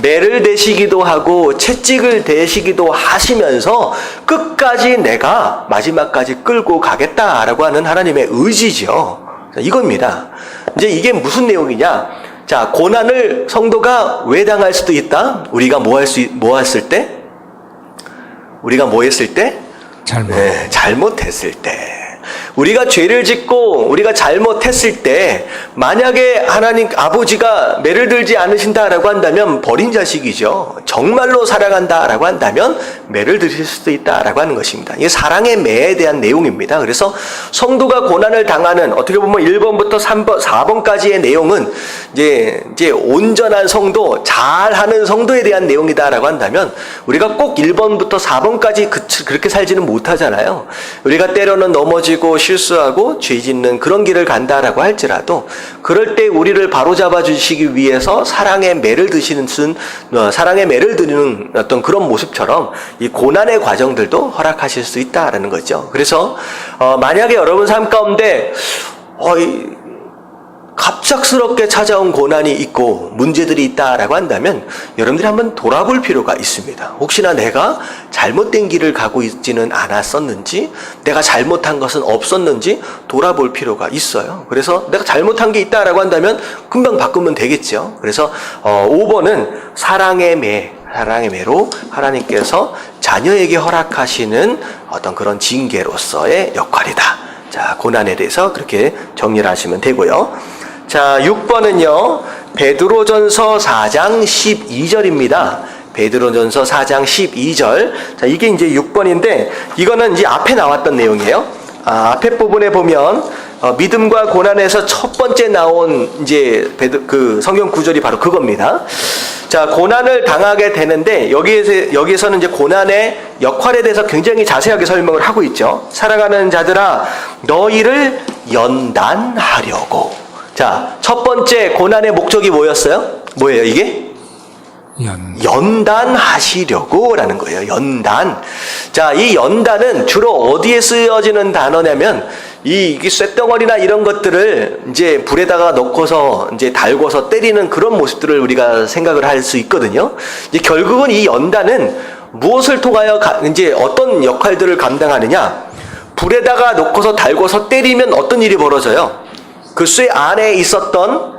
매를 대시기도 하고 채찍을 대시기도 하시면서 끝까지 내가 마지막까지 끌고 가겠다라고 하는 하나님의 의지죠. 이겁니다. 이제 이게 무슨 내용이냐? 자, 고난을 성도가 왜 당할 수도 있다? 우리가 뭐 했을 때? 우리가 뭐 했을 때? 잘못했을 때. 우리가 죄를 짓고 우리가 잘못했을 때 만약에 하나님 아버지가 매를 들지 않으신다라고 한다면 버린 자식이죠. 정말로 사랑한다라고 한다면 매를 들실 수도 있다라고 하는 것입니다. 이게 사랑의 매에 대한 내용입니다. 그래서 성도가 고난을 당하는 어떻게 보면 1번부터 3번, 4번까지의 내용은 이제 온전한 성도, 잘하는 성도에 대한 내용이다라고 한다면 우리가 꼭 1번부터 4번까지 그렇게 살지는 못하잖아요. 우리가 때로는 넘어지고 실수하고 죄 짓는 그런 길을 간다라고 할지라도 그럴 때 우리를 바로잡아 주시기 위해서 사랑의 매를 드시는 사랑의 매를 드리는 어떤 그런 모습처럼 이 고난의 과정들도 허락하실 수 있다라는 거죠. 그래서 만약에 여러분 삶 가운데 갑작스럽게 찾아온 고난이 있고 문제들이 있다라고 한다면 여러분들이 한번 돌아볼 필요가 있습니다. 혹시나 내가 잘못된 길을 가고 있지는 않았었는지, 내가 잘못한 것은 없었는지 돌아볼 필요가 있어요. 그래서 내가 잘못한 게 있다라고 한다면 금방 바꾸면 되겠죠. 그래서 5번은 사랑의 매로 하나님께서 자녀에게 허락하시는 어떤 그런 징계로서의 역할이다. 자, 고난에 대해서 그렇게 정리를 하시면 되고요. 자, 6번은요. 베드로전서 4장 12절입니다. 베드로전서 4장 12절. 자, 이게 이제 6번인데 이거는 이제 앞에 나왔던 내용이에요. 앞에 부분에 보면 믿음과 고난에서 첫 번째 나온 이제 그 성경 구절이 바로 그겁니다. 자, 고난을 당하게 되는데 여기에서는 이제 고난의 역할에 대해서 굉장히 자세하게 설명을 하고 있죠. 사랑하는 자들아, 너희를 연단하려고. 자, 첫 번째 고난의 목적이 뭐였어요? 뭐예요, 이게? 연단하시려고 라는 거예요. 연단. 자, 이 연단은 주로 어디에 쓰여지는 단어냐면 이 쇳덩어리나 이런 것들을 이제 불에다가 넣고서 이제 달궈서 때리는 그런 모습들을 우리가 생각을 할 수 있거든요. 이제 결국은 이 연단은 무엇을 통하여 이제 어떤 역할들을 감당하느냐? 불에다가 놓고서 달궈서 때리면 어떤 일이 벌어져요? 그 쇠 안에 있었던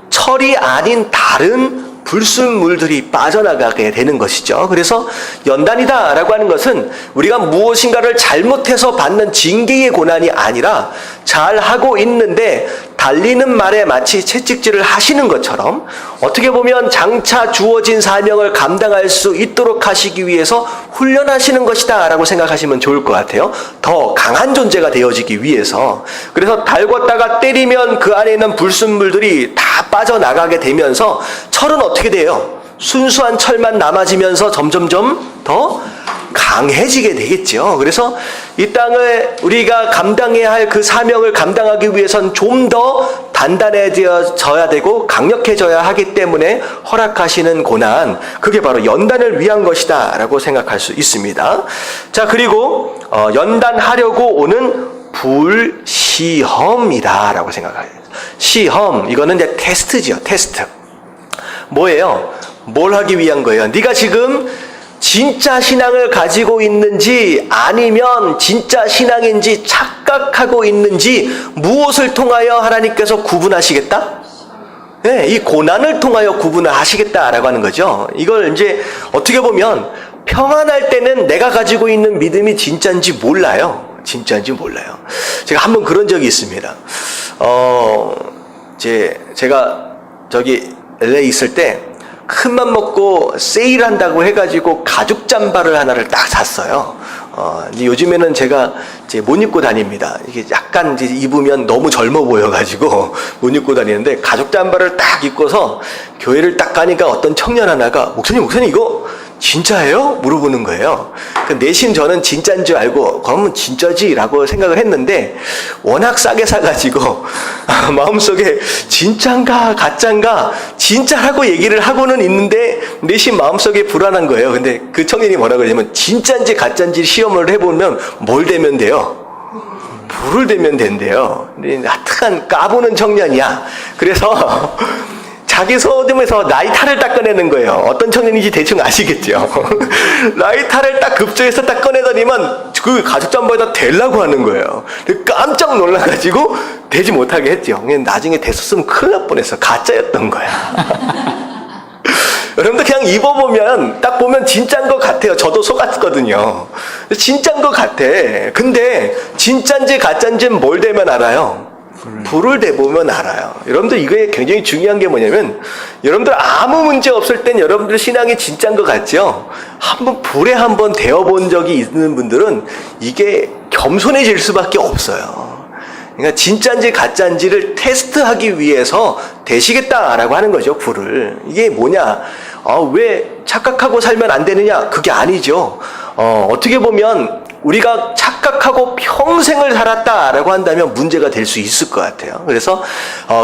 철이 아닌 다른 불순물들이 빠져나가게 되는 것이죠. 그래서 연단이다라고 하는 것은 우리가 무엇인가를 잘못해서 받는 징계의 고난이 아니라 잘하고 있는데 달리는 말에 마치 채찍질을 하시는 것처럼 어떻게 보면 장차 주어진 사명을 감당할 수 있도록 하시기 위해서 훈련하시는 것이다 라고 생각하시면 좋을 것 같아요. 더 강한 존재가 되어지기 위해서. 그래서 달궜다가 때리면 그 안에 있는 불순물들이 다 빠져나가게 되면서 철은 어떻게 돼요? 순수한 철만 남아지면서 점점점 더 강해지게 되겠죠. 그래서 이 땅을 우리가 감당해야 할 그 사명을 감당하기 위해선 좀 더 단단해져야 되고 강력해져야 하기 때문에 허락하시는 고난, 그게 바로 연단을 위한 것이다 라고 생각할 수 있습니다. 자, 그리고 연단하려고 오는 불시험이다 라고 생각해요. 시험, 이거는 이제 테스트죠. 테스트. 뭐예요? 뭘 하기 위한 거예요? 네가 지금 진짜 신앙을 가지고 있는지 아니면 진짜 신앙인지 착각하고 있는지 무엇을 통하여 하나님께서 구분하시겠다? 네, 이 고난을 통하여 구분을 하시겠다라고 하는 거죠. 이걸 이제 어떻게 보면 평안할 때는 내가 가지고 있는 믿음이 진짜인지 몰라요. 진짜인지 몰라요. 제가 한번 그런 적이 있습니다. 제가 저기 LA 있을 때 큰맘 먹고 세일한다고 해가지고 가죽 잠바를 하나를 딱 샀어요. 이제 요즘에는 제가 이제 못 입고 다닙니다. 이게 약간 이제 입으면 너무 젊어 보여가지고 못 입고 다니는데 가죽 잠바를 딱 입고서 교회를 딱 가니까 어떤 청년 하나가 목사님 이거 진짜예요? 물어보는 거예요. 내심 저는 진짜인 줄 알고 그러면 진짜지라고 생각을 했는데 워낙 싸게 사가지고 마음속에 진짠가 가짠가 진짜라고 얘기를 하고는 있는데 내심 마음속에 불안한 거예요. 근데 그 청년이 뭐라 그러냐면 진짜인지 가짜인지 시험을 해보면 뭘 대면 돼요? 불을 대면 된대요. 근데 하여튼 까부는 청년이야. 그래서 자기 소돔에서 라이터를 딱 꺼내는 거예요. 어떤 청년인지 대충 아시겠죠? 라이터를 딱 급조해서 딱 꺼내더니만 그 가죽 잠바에다 대려고 하는 거예요. 깜짝 놀라가지고 대지 못하게 했죠. 나중에 됐었으면 큰일 날 뻔했어. 가짜였던 거야. 여러분들 그냥 입어보면 딱 보면 진짜인 것 같아요. 저도 속았거든요. 진짜인 것 같아. 근데 진짜인지 가짜인지는 뭘 대면 알아요? 불을 대보면 알아요. 여러분들 이게 굉장히 중요한 게 뭐냐면 여러분들 아무 문제 없을 땐 여러분들 신앙이 진짜인 것 같죠? 불에 한번 데워본 적이 있는 분들은 이게 겸손해질 수밖에 없어요. 그러니까 진짜인지 가짜인지를 테스트하기 위해서 대시겠다라고 하는 거죠. 불을. 이게 뭐냐? 왜 착각하고 살면 안 되느냐? 그게 아니죠. 어떻게 보면 우리가 착각하고 평생을 살았다라고 한다면 문제가 될 수 있을 것 같아요. 그래서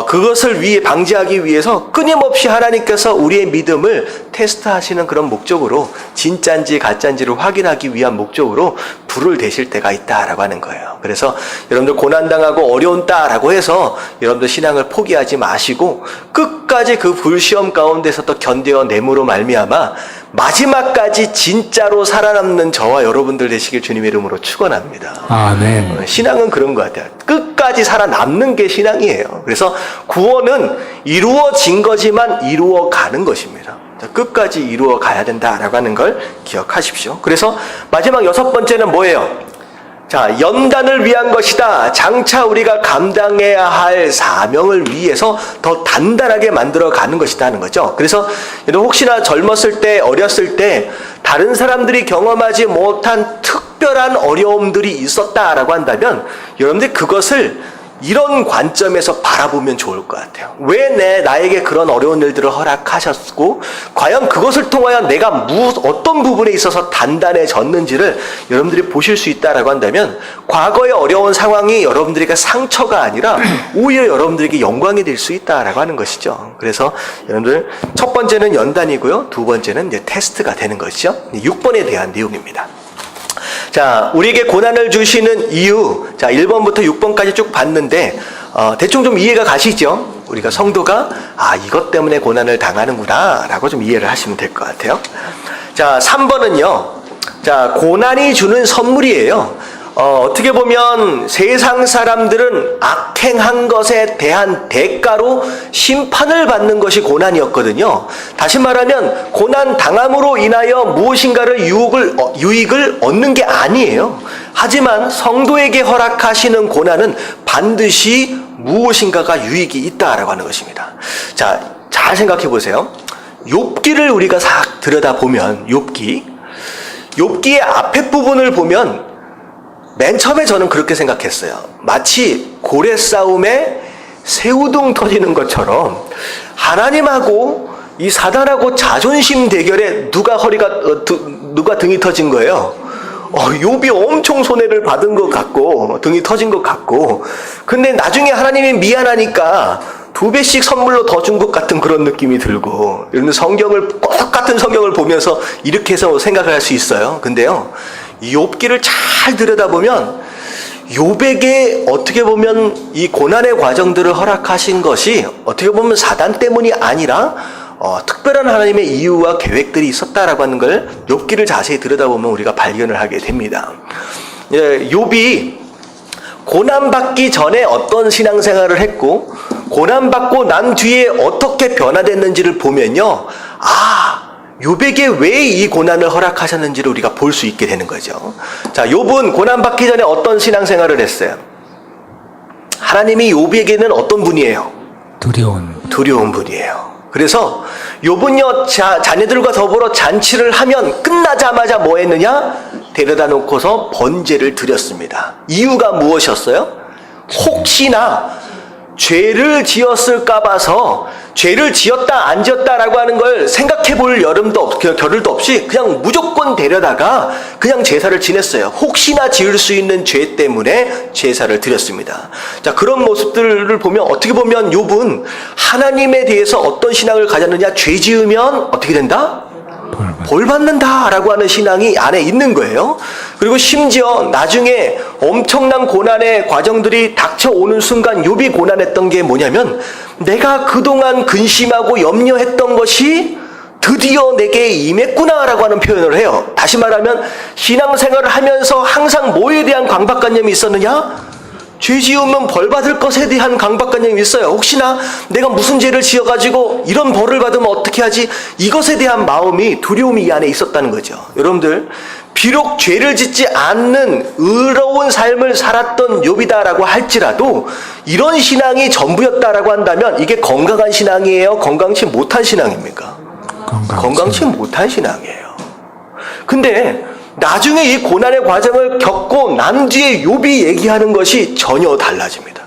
그것을 방지하기 위해서 끊임없이 하나님께서 우리의 믿음을 테스트하시는 그런 목적으로 진짜인지 가짜인지를 확인하기 위한 목적으로 불을 대실 때가 있다라고 하는 거예요. 그래서 여러분들 고난당하고 어려운다라고 해서 여러분들 신앙을 포기하지 마시고 끝까지 그 불시험 가운데서 또 견뎌 내므로 말미암아 마지막까지 진짜로 살아남는 저와 여러분들 되시길 주님의 이름으로 축원합니다. 아멘. 신앙은 그런 것 같아요. 끝까지 살아남는 게 신앙이에요. 그래서 구원은 이루어진 거지만 이루어가는 것입니다. 끝까지 이루어 가야 된다라고 하는 걸 기억하십시오. 그래서 마지막 6번째는 뭐예요? 자, 연단을 위한 것이다. 장차 우리가 감당해야 할 사명을 위해서 더 단단하게 만들어 가는 것이다 하는 거죠. 그래서 혹시나 젊었을 때, 어렸을 때 다른 사람들이 경험하지 못한 특별한 어려움들이 있었다라고 한다면 여러분들 그것을 이런 관점에서 바라보면 좋을 것 같아요. 왜 나에게 그런 어려운 일들을 허락하셨고 과연 그것을 통하여 내가 어떤 부분에 있어서 단단해졌는지를 여러분들이 보실 수 있다라고 한다면 과거의 어려운 상황이 여러분들에게 상처가 아니라 오히려 여러분들에게 영광이 될 수 있다라고 하는 것이죠. 그래서 여러분들 첫 번째는 연단이고요. 두 번째는 이제 테스트가 되는 것이죠. 6번에 대한 내용입니다. 자, 우리에게 고난을 주시는 이유. 자, 1번부터 6번까지 쭉 봤는데, 대충 좀 이해가 가시죠? 우리가 성도가, 이것 때문에 고난을 당하는구나, 라고 좀 이해를 하시면 될 것 같아요. 자, 3번은요, 자, 고난이 주는 선물이에요. 어떻게 보면 세상 사람들은 악행한 것에 대한 대가로 심판을 받는 것이 고난이었거든요. 다시 말하면 고난 당함으로 인하여 무엇인가를 유익을 얻는 게 아니에요. 하지만 성도에게 허락하시는 고난은 반드시 무엇인가가 유익이 있다라고 하는 것입니다. 자, 잘 생각해 보세요. 욥기를 우리가 싹 들여다보면 욥기의 앞에 부분을 보면 맨 처음에 저는 그렇게 생각했어요. 마치 고래 싸움에 새우등 터지는 것처럼 하나님하고 이 사단하고 자존심 대결에 누가 등이 터진 거예요. 욥이 엄청 손해를 받은 것 같고 등이 터진 것 같고 근데 나중에 하나님이 미안하니까 2배씩 선물로 더 준 것 같은 그런 느낌이 들고 이런 똑같은 성경을 보면서 이렇게 해서 생각을 할 수 있어요. 근데요. 욥기를 잘 들여다보면 욥에게 어떻게 보면 이 고난의 과정들을 허락하신 것이 어떻게 보면 사단 때문이 아니라 특별한 하나님의 이유와 계획들이 있었다라고 하는 걸 욥기를 자세히 들여다보면 우리가 발견을 하게 됩니다. 욥이 고난받기 전에 어떤 신앙생활을 했고 고난받고 난 뒤에 어떻게 변화됐는지를 보면요. 욥에게 왜 이 고난을 허락하셨는지를 우리가 볼 수 있게 되는 거죠. 자, 욥은 고난받기 전에 어떤 신앙생활을 했어요? 하나님이 욥에게는 어떤 분이에요? 두려운 분이에요. 그래서 욥은요, 자녀들과 더불어 잔치를 하면 끝나자마자 뭐 했느냐? 데려다 놓고서 번제를 드렸습니다. 이유가 무엇이었어요? 혹시나 죄를 지었을까 봐서 죄를 지었다 안 지었다라고 하는 걸 생각해 볼 겨를도 없이 그냥 무조건 데려다가 그냥 제사를 지냈어요. 혹시나 지을 수 있는 죄 때문에 제사를 드렸습니다. 자, 그런 모습들을 보면 어떻게 보면 욥은 하나님에 대해서 어떤 신앙을 가졌느냐? 죄 지으면 어떻게 된다? 벌 받는다라고 하는 신앙이 안에 있는 거예요. 그리고 심지어 나중에 엄청난 고난의 과정들이 닥쳐오는 순간 욥이 고난했던 게 뭐냐면, 내가 그동안 근심하고 염려했던 것이 드디어 내게 임했구나라고 하는 표현을 해요. 다시 말하면 신앙생활을 하면서 항상 뭐에 대한 강박관념이 있었느냐? 죄 지으면 벌 받을 것에 대한 강박관념이 있어요. 혹시나 내가 무슨 죄를 지어가지고 이런 벌을 받으면 어떻게 하지? 이것에 대한 마음이, 두려움이 이 안에 있었다는 거죠. 여러분들, 비록 죄를 짓지 않는 의로운 삶을 살았던 욥이다라고 할지라도 이런 신앙이 전부였다라고 한다면 이게 건강한 신앙이에요? 건강치 못한 신앙입니까? 건강치 못한 신앙이에요. 근데 나중에 이 고난의 과정을 겪고 난 뒤에 욥이 얘기하는 것이 전혀 달라집니다.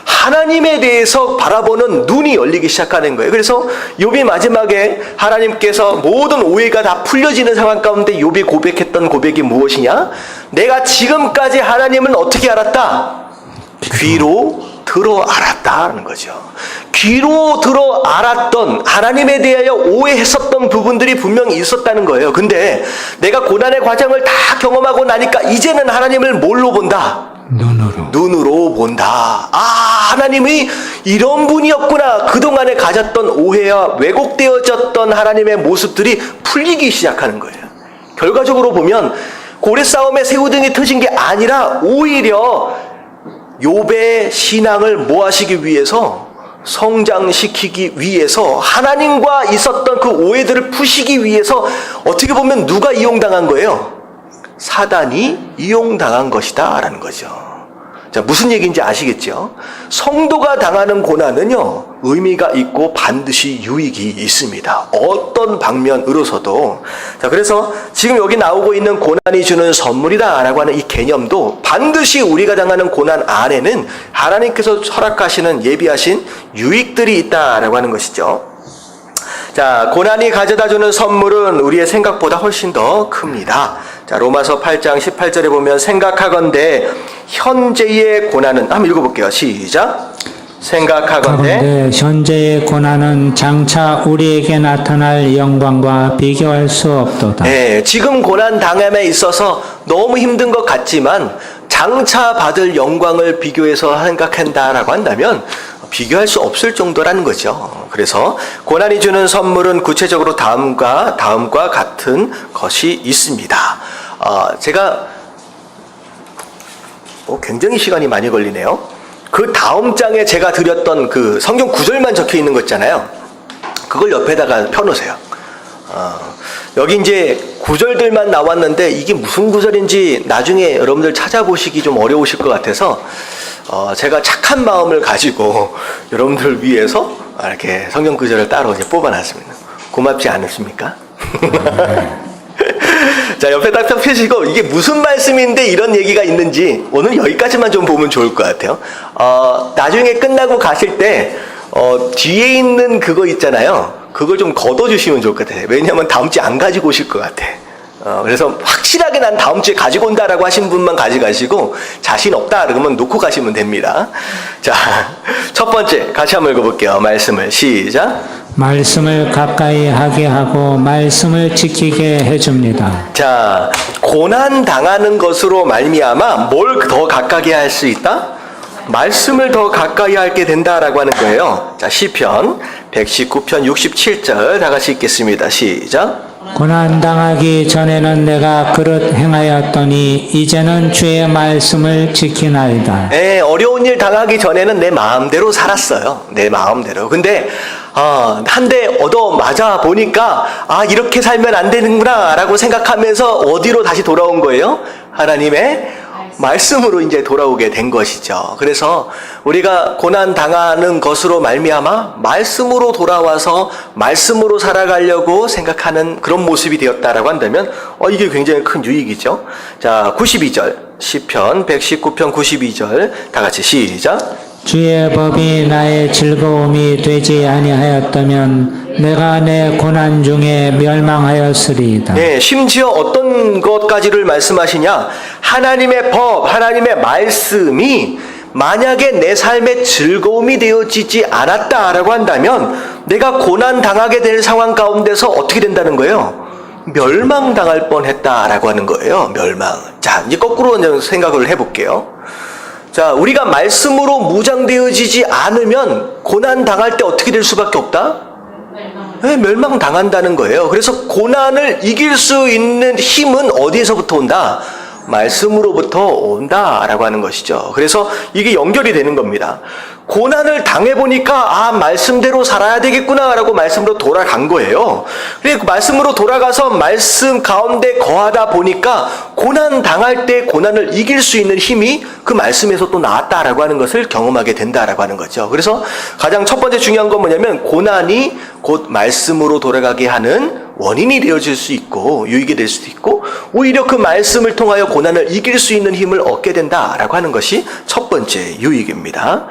하나님에 대해서 바라보는 눈이 열리기 시작하는 거예요. 그래서 욥이 마지막에 하나님께서 모든 오해가 다 풀려지는 상황 가운데 욥이 고백했던 고백이 무엇이냐? 내가 지금까지 하나님은 어떻게 알았다? 귀로 들어 알았다는 거죠. 귀로 들어 알았던, 하나님에 대하여 오해했었던 부분들이 분명히 있었다는 거예요. 근데 내가 고난의 과정을 다 경험하고 나니까 이제는 하나님을 뭘로 본다? 눈으로 본다. 하나님이 이런 분이었구나. 그동안에 가졌던 오해와 왜곡되어졌던 하나님의 모습들이 풀리기 시작하는 거예요. 결과적으로 보면 고래 싸움에 새우등이 터진 게 아니라 오히려 욥의 신앙을 뭐 하시기 위해서, 성장시키기 위해서, 하나님과 있었던 그 오해들을 푸시기 위해서 어떻게 보면 누가 이용당한 거예요? 사단이 이용당한 것이다 라는 거죠. 자, 무슨 얘기인지 아시겠죠? 성도가 당하는 고난은요, 의미가 있고 반드시 유익이 있습니다. 어떤 방면으로서도. 자, 그래서 지금 여기 나오고 있는 고난이 주는 선물이다 라고 하는 이 개념도 반드시 우리가 당하는 고난 안에는 하나님께서 허락하시는, 예비하신 유익들이 있다라고 하는 것이죠. 자, 고난이 가져다 주는 선물은 우리의 생각보다 훨씬 더 큽니다. 자, 로마서 8장 18절에 보면 생각하건대 현재의 고난은, 한번 읽어볼게요. 시작. 생각하건대 현재의 고난은 장차 우리에게 나타날 영광과 비교할 수 없도다. 네, 지금 고난 당함에 있어서 너무 힘든 것 같지만 장차 받을 영광을 비교해서 생각한다라고 한다면 비교할 수 없을 정도라는 거죠. 그래서 고난이 주는 선물은 구체적으로 다음과 같은 것이 있습니다. 제가 굉장히 시간이 많이 걸리네요. 그 다음 장에 제가 드렸던 그 성경 구절만 적혀 있는 거 있잖아요. 그걸 옆에다가 펴놓으세요. 여기 이제 구절들만 나왔는데 이게 무슨 구절인지 나중에 여러분들 찾아보시기 좀 어려우실 것 같아서 제가 착한 마음을 가지고 여러분들 위해서 이렇게 성경 구절을 따로 이제 뽑아놨습니다. 고맙지 않으십니까? 자, 옆에 딱 펴시고 이게 무슨 말씀인데 이런 얘기가 있는지 오늘 여기까지만 좀 보면 좋을 것 같아요. 나중에 끝나고 가실 때 뒤에 있는 그거 있잖아요. 그걸 좀 걷어주시면 좋을 것 같아요. 왜냐하면 다음 주에 안 가지고 오실 것 같아. 그래서 확실하게 난 다음 주에 가지고 온다라고 하신 분만 가져가시고 자신 없다 그러면 놓고 가시면 됩니다. 자, 첫 번째 같이 한번 읽어볼게요. 말씀을 시작. 말씀을 가까이 하게 하고 말씀을 지키게 해줍니다. 자, 고난 당하는 것으로 말미암아 뭘 더 가까이 할 수 있다? 말씀을 더 가까이 하게 된다라고 하는 거예요. 자, 시편 119편 67절 다 같이 읽겠습니다. 시작. 고난 당하기 전에는 내가 그릇 행하였더니 이제는 주의 말씀을 지키나이다. 예, 어려운 일 당하기 전에는 내 마음대로 살았어요. 내 마음대로. 근데 한 대 얻어 맞아 보니까 이렇게 살면 안 되는구나 라고 생각하면서 어디로 다시 돌아온 거예요? 하나님의 말씀으로 이제 돌아오게 된 것이죠. 그래서 우리가 고난 당하는 것으로 말미암아 말씀으로 돌아와서 말씀으로 살아가려고 생각하는 그런 모습이 되었다라고 한다면 이게 굉장히 큰 유익이죠. 자, 92절 시편 119편 92절 다 같이 시작. 주의 법이 나의 즐거움이 되지 아니하였다면 내가 내 고난 중에 멸망하였으리이다. 네, 심지어 어떤 것까지를 말씀하시냐? 하나님의 법, 하나님의 말씀이 만약에 내 삶의 즐거움이 되어지지 않았다라고 한다면 내가 고난 당하게 될 상황 가운데서 어떻게 된다는 거예요? 멸망당할 뻔했다라고 하는 거예요. 멸망. 자, 이제 거꾸로 생각을 해볼게요. 자, 우리가 말씀으로 무장되어지지 않으면 고난 당할 때 어떻게 될 수밖에 없다? 네, 멸망당한다는 거예요. 그래서 고난을 이길 수 있는 힘은 어디에서부터 온다? 말씀으로부터 온다라고 하는 것이죠. 그래서 이게 연결이 되는 겁니다. 고난을 당해보니까 말씀대로 살아야 되겠구나라고 말씀으로 돌아간 거예요. 그리고 말씀으로 돌아가서 말씀 가운데 거하다 보니까 고난 당할 때 고난을 이길 수 있는 힘이 그 말씀에서 또 나왔다라고 하는 것을 경험하게 된다라고 하는 거죠. 그래서 가장 첫 번째 중요한 건 뭐냐면 고난이 곧 말씀으로 돌아가게 하는 원인이 되어질 수 있고 유익이 될 수도 있고 오히려 그 말씀을 통하여 고난을 이길 수 있는 힘을 얻게 된다라고 하는 것이 첫 번째 유익입니다.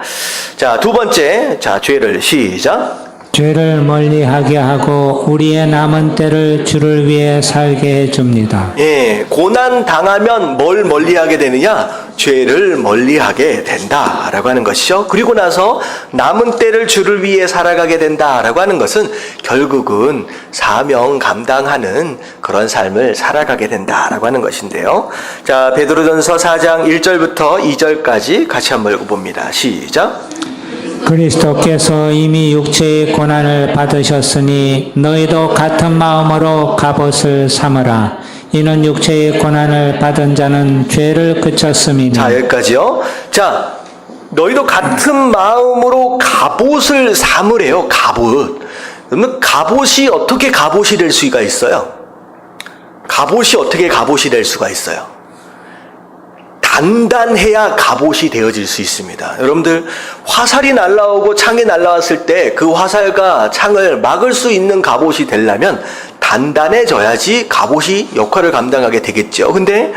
자, 두 번째, 자, 죄를 시작. 죄를 멀리하게 하고 우리의 남은 때를 주를 위해 살게 해줍니다. 예, 고난 당하면 뭘 멀리하게 되느냐? 죄를 멀리하게 된다라고 하는 것이죠. 그리고 나서 남은 때를 주를 위해 살아가게 된다라고 하는 것은 결국은 사명 감당하는 그런 삶을 살아가게 된다라고 하는 것인데요. 자, 베드로전서 4장 1절부터 2절까지 같이 한번 읽어봅니다. 시작. 그리스도께서 이미 육체의 고난을 받으셨으니 너희도 같은 마음으로 갑옷을 삼으라. 이는 육체의 고난을 받은 자는 죄를 그쳤음이니. 자, 여기까지요. 자, 너희도 같은 마음으로 갑옷을 삼으래요. 갑옷. 그러면 갑옷이 어떻게 갑옷이 될 수가 있어요? 갑옷이 어떻게 갑옷이 될 수가 있어요? 단단해야 갑옷이 되어질 수 있습니다. 여러분들 화살이 날아오고 창이 날아왔을 때 그 화살과 창을 막을 수 있는 갑옷이 되려면 단단해져야지 갑옷이 역할을 감당하게 되겠죠. 근데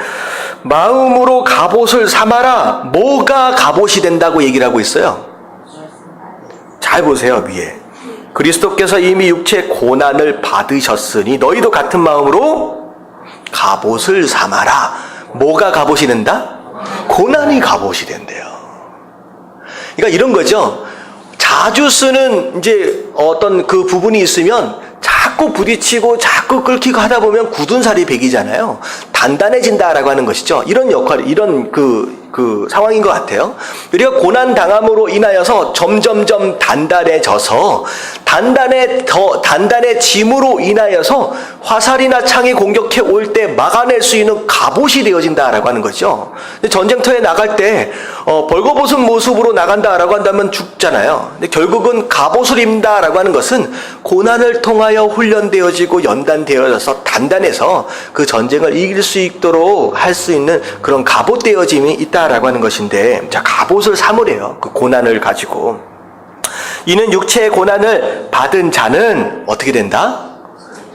마음으로 갑옷을 삼아라. 뭐가 갑옷이 된다고 얘기를 하고 있어요? 잘 보세요, 위에. 그리스도께서 이미 육체 고난을 받으셨으니 너희도 같은 마음으로 갑옷을 삼아라. 뭐가 갑옷이 된다? 고난이 갑옷이 된대요. 그러니까 이런 거죠. 자주 쓰는 이제 어떤 그 부분이 있으면 자꾸 부딪히고 자꾸 끓기고 하다 보면 굳은 살이 배기잖아요. 단단해진다라고 하는 것이죠. 이런 역할, 이런 그 상황인 것 같아요. 우리가 고난 당함으로 인하여서 점점점 단단해져서 단단해짐으로 인하여서 화살이나 창이 공격해 올 때 막아낼 수 있는 갑옷이 되어진다라고 하는 거죠. 전쟁터에 나갈 때 벌거벗은 모습으로 나간다라고 한다면 죽잖아요. 근데 결국은 갑옷을 입는다라고 하는 것은 고난을 통하여 훈련되어지고 연단되어져서 단단해서 그 전쟁을 이길 수 있도록 할 수 있는 그런 갑옷되어짐이 있다라고 하는 것인데, 자, 갑옷을 삼으래요. 그 고난을 가지고. 이는 육체의 고난을 받은 자는 어떻게 된다?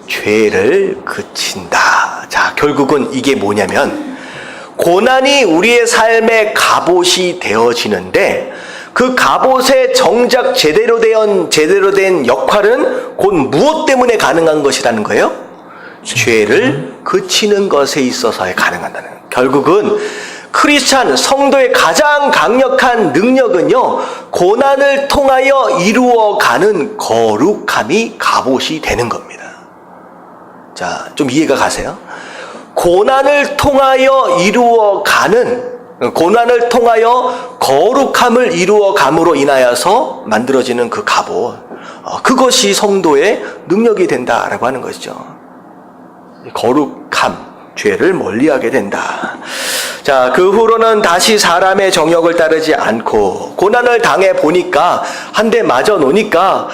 죄를 그친다. 자, 결국은 이게 뭐냐면 고난이 우리의 삶의 갑옷이 되어지는데 그 갑옷의 정작 제대로 된 역할은 곧 무엇 때문에 가능한 것이라는 거예요? 죄를 그치는 것에 있어서에 가능하다는 거예요. 결국은 크리스찬 성도의 가장 강력한 능력은요, 고난을 통하여 이루어가는 거룩함이 갑옷이 되는 겁니다. 자, 좀 이해가 가세요? 고난을 통하여 거룩함을 이루어감으로 인하여서 만들어지는 그 갑옷, 그것이 성도의 능력이 된다라고 하는 것이죠. 거룩함, 죄를 멀리하게 된다. 자, 그 후로는 다시 사람의 정욕을 따르지 않고 고난을 당해 보니까 한 대 맞아 놓으니까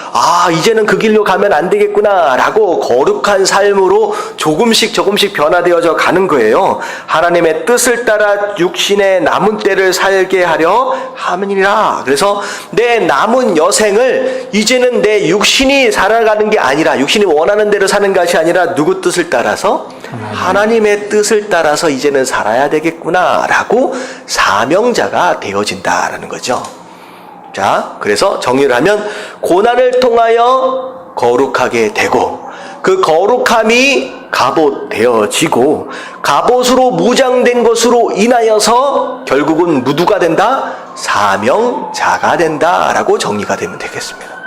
이제는 그 길로 가면 안 되겠구나라고 거룩한 삶으로 조금씩 변화되어져 가는 거예요. 하나님의 뜻을 따라 육신의 남은 때를 살게 하려 함이니라. 그래서 내 남은 여생을 이제는 내 육신이 살아가는 게 아니라, 육신이 원하는 대로 사는 것이 아니라 누구 뜻을 따라서? 하나님의 뜻을 따라서 이제는 살아야 되겠구나라고 사명자가 되어진다라는 거죠. 자, 그래서 정리를 하면 고난을 통하여 거룩하게 되고, 그 거룩함이 갑옷 되어지고, 갑옷으로 무장된 것으로 인하여서 결국은 누가 된다? 사명자가 된다라고 정리가 되면 되겠습니다.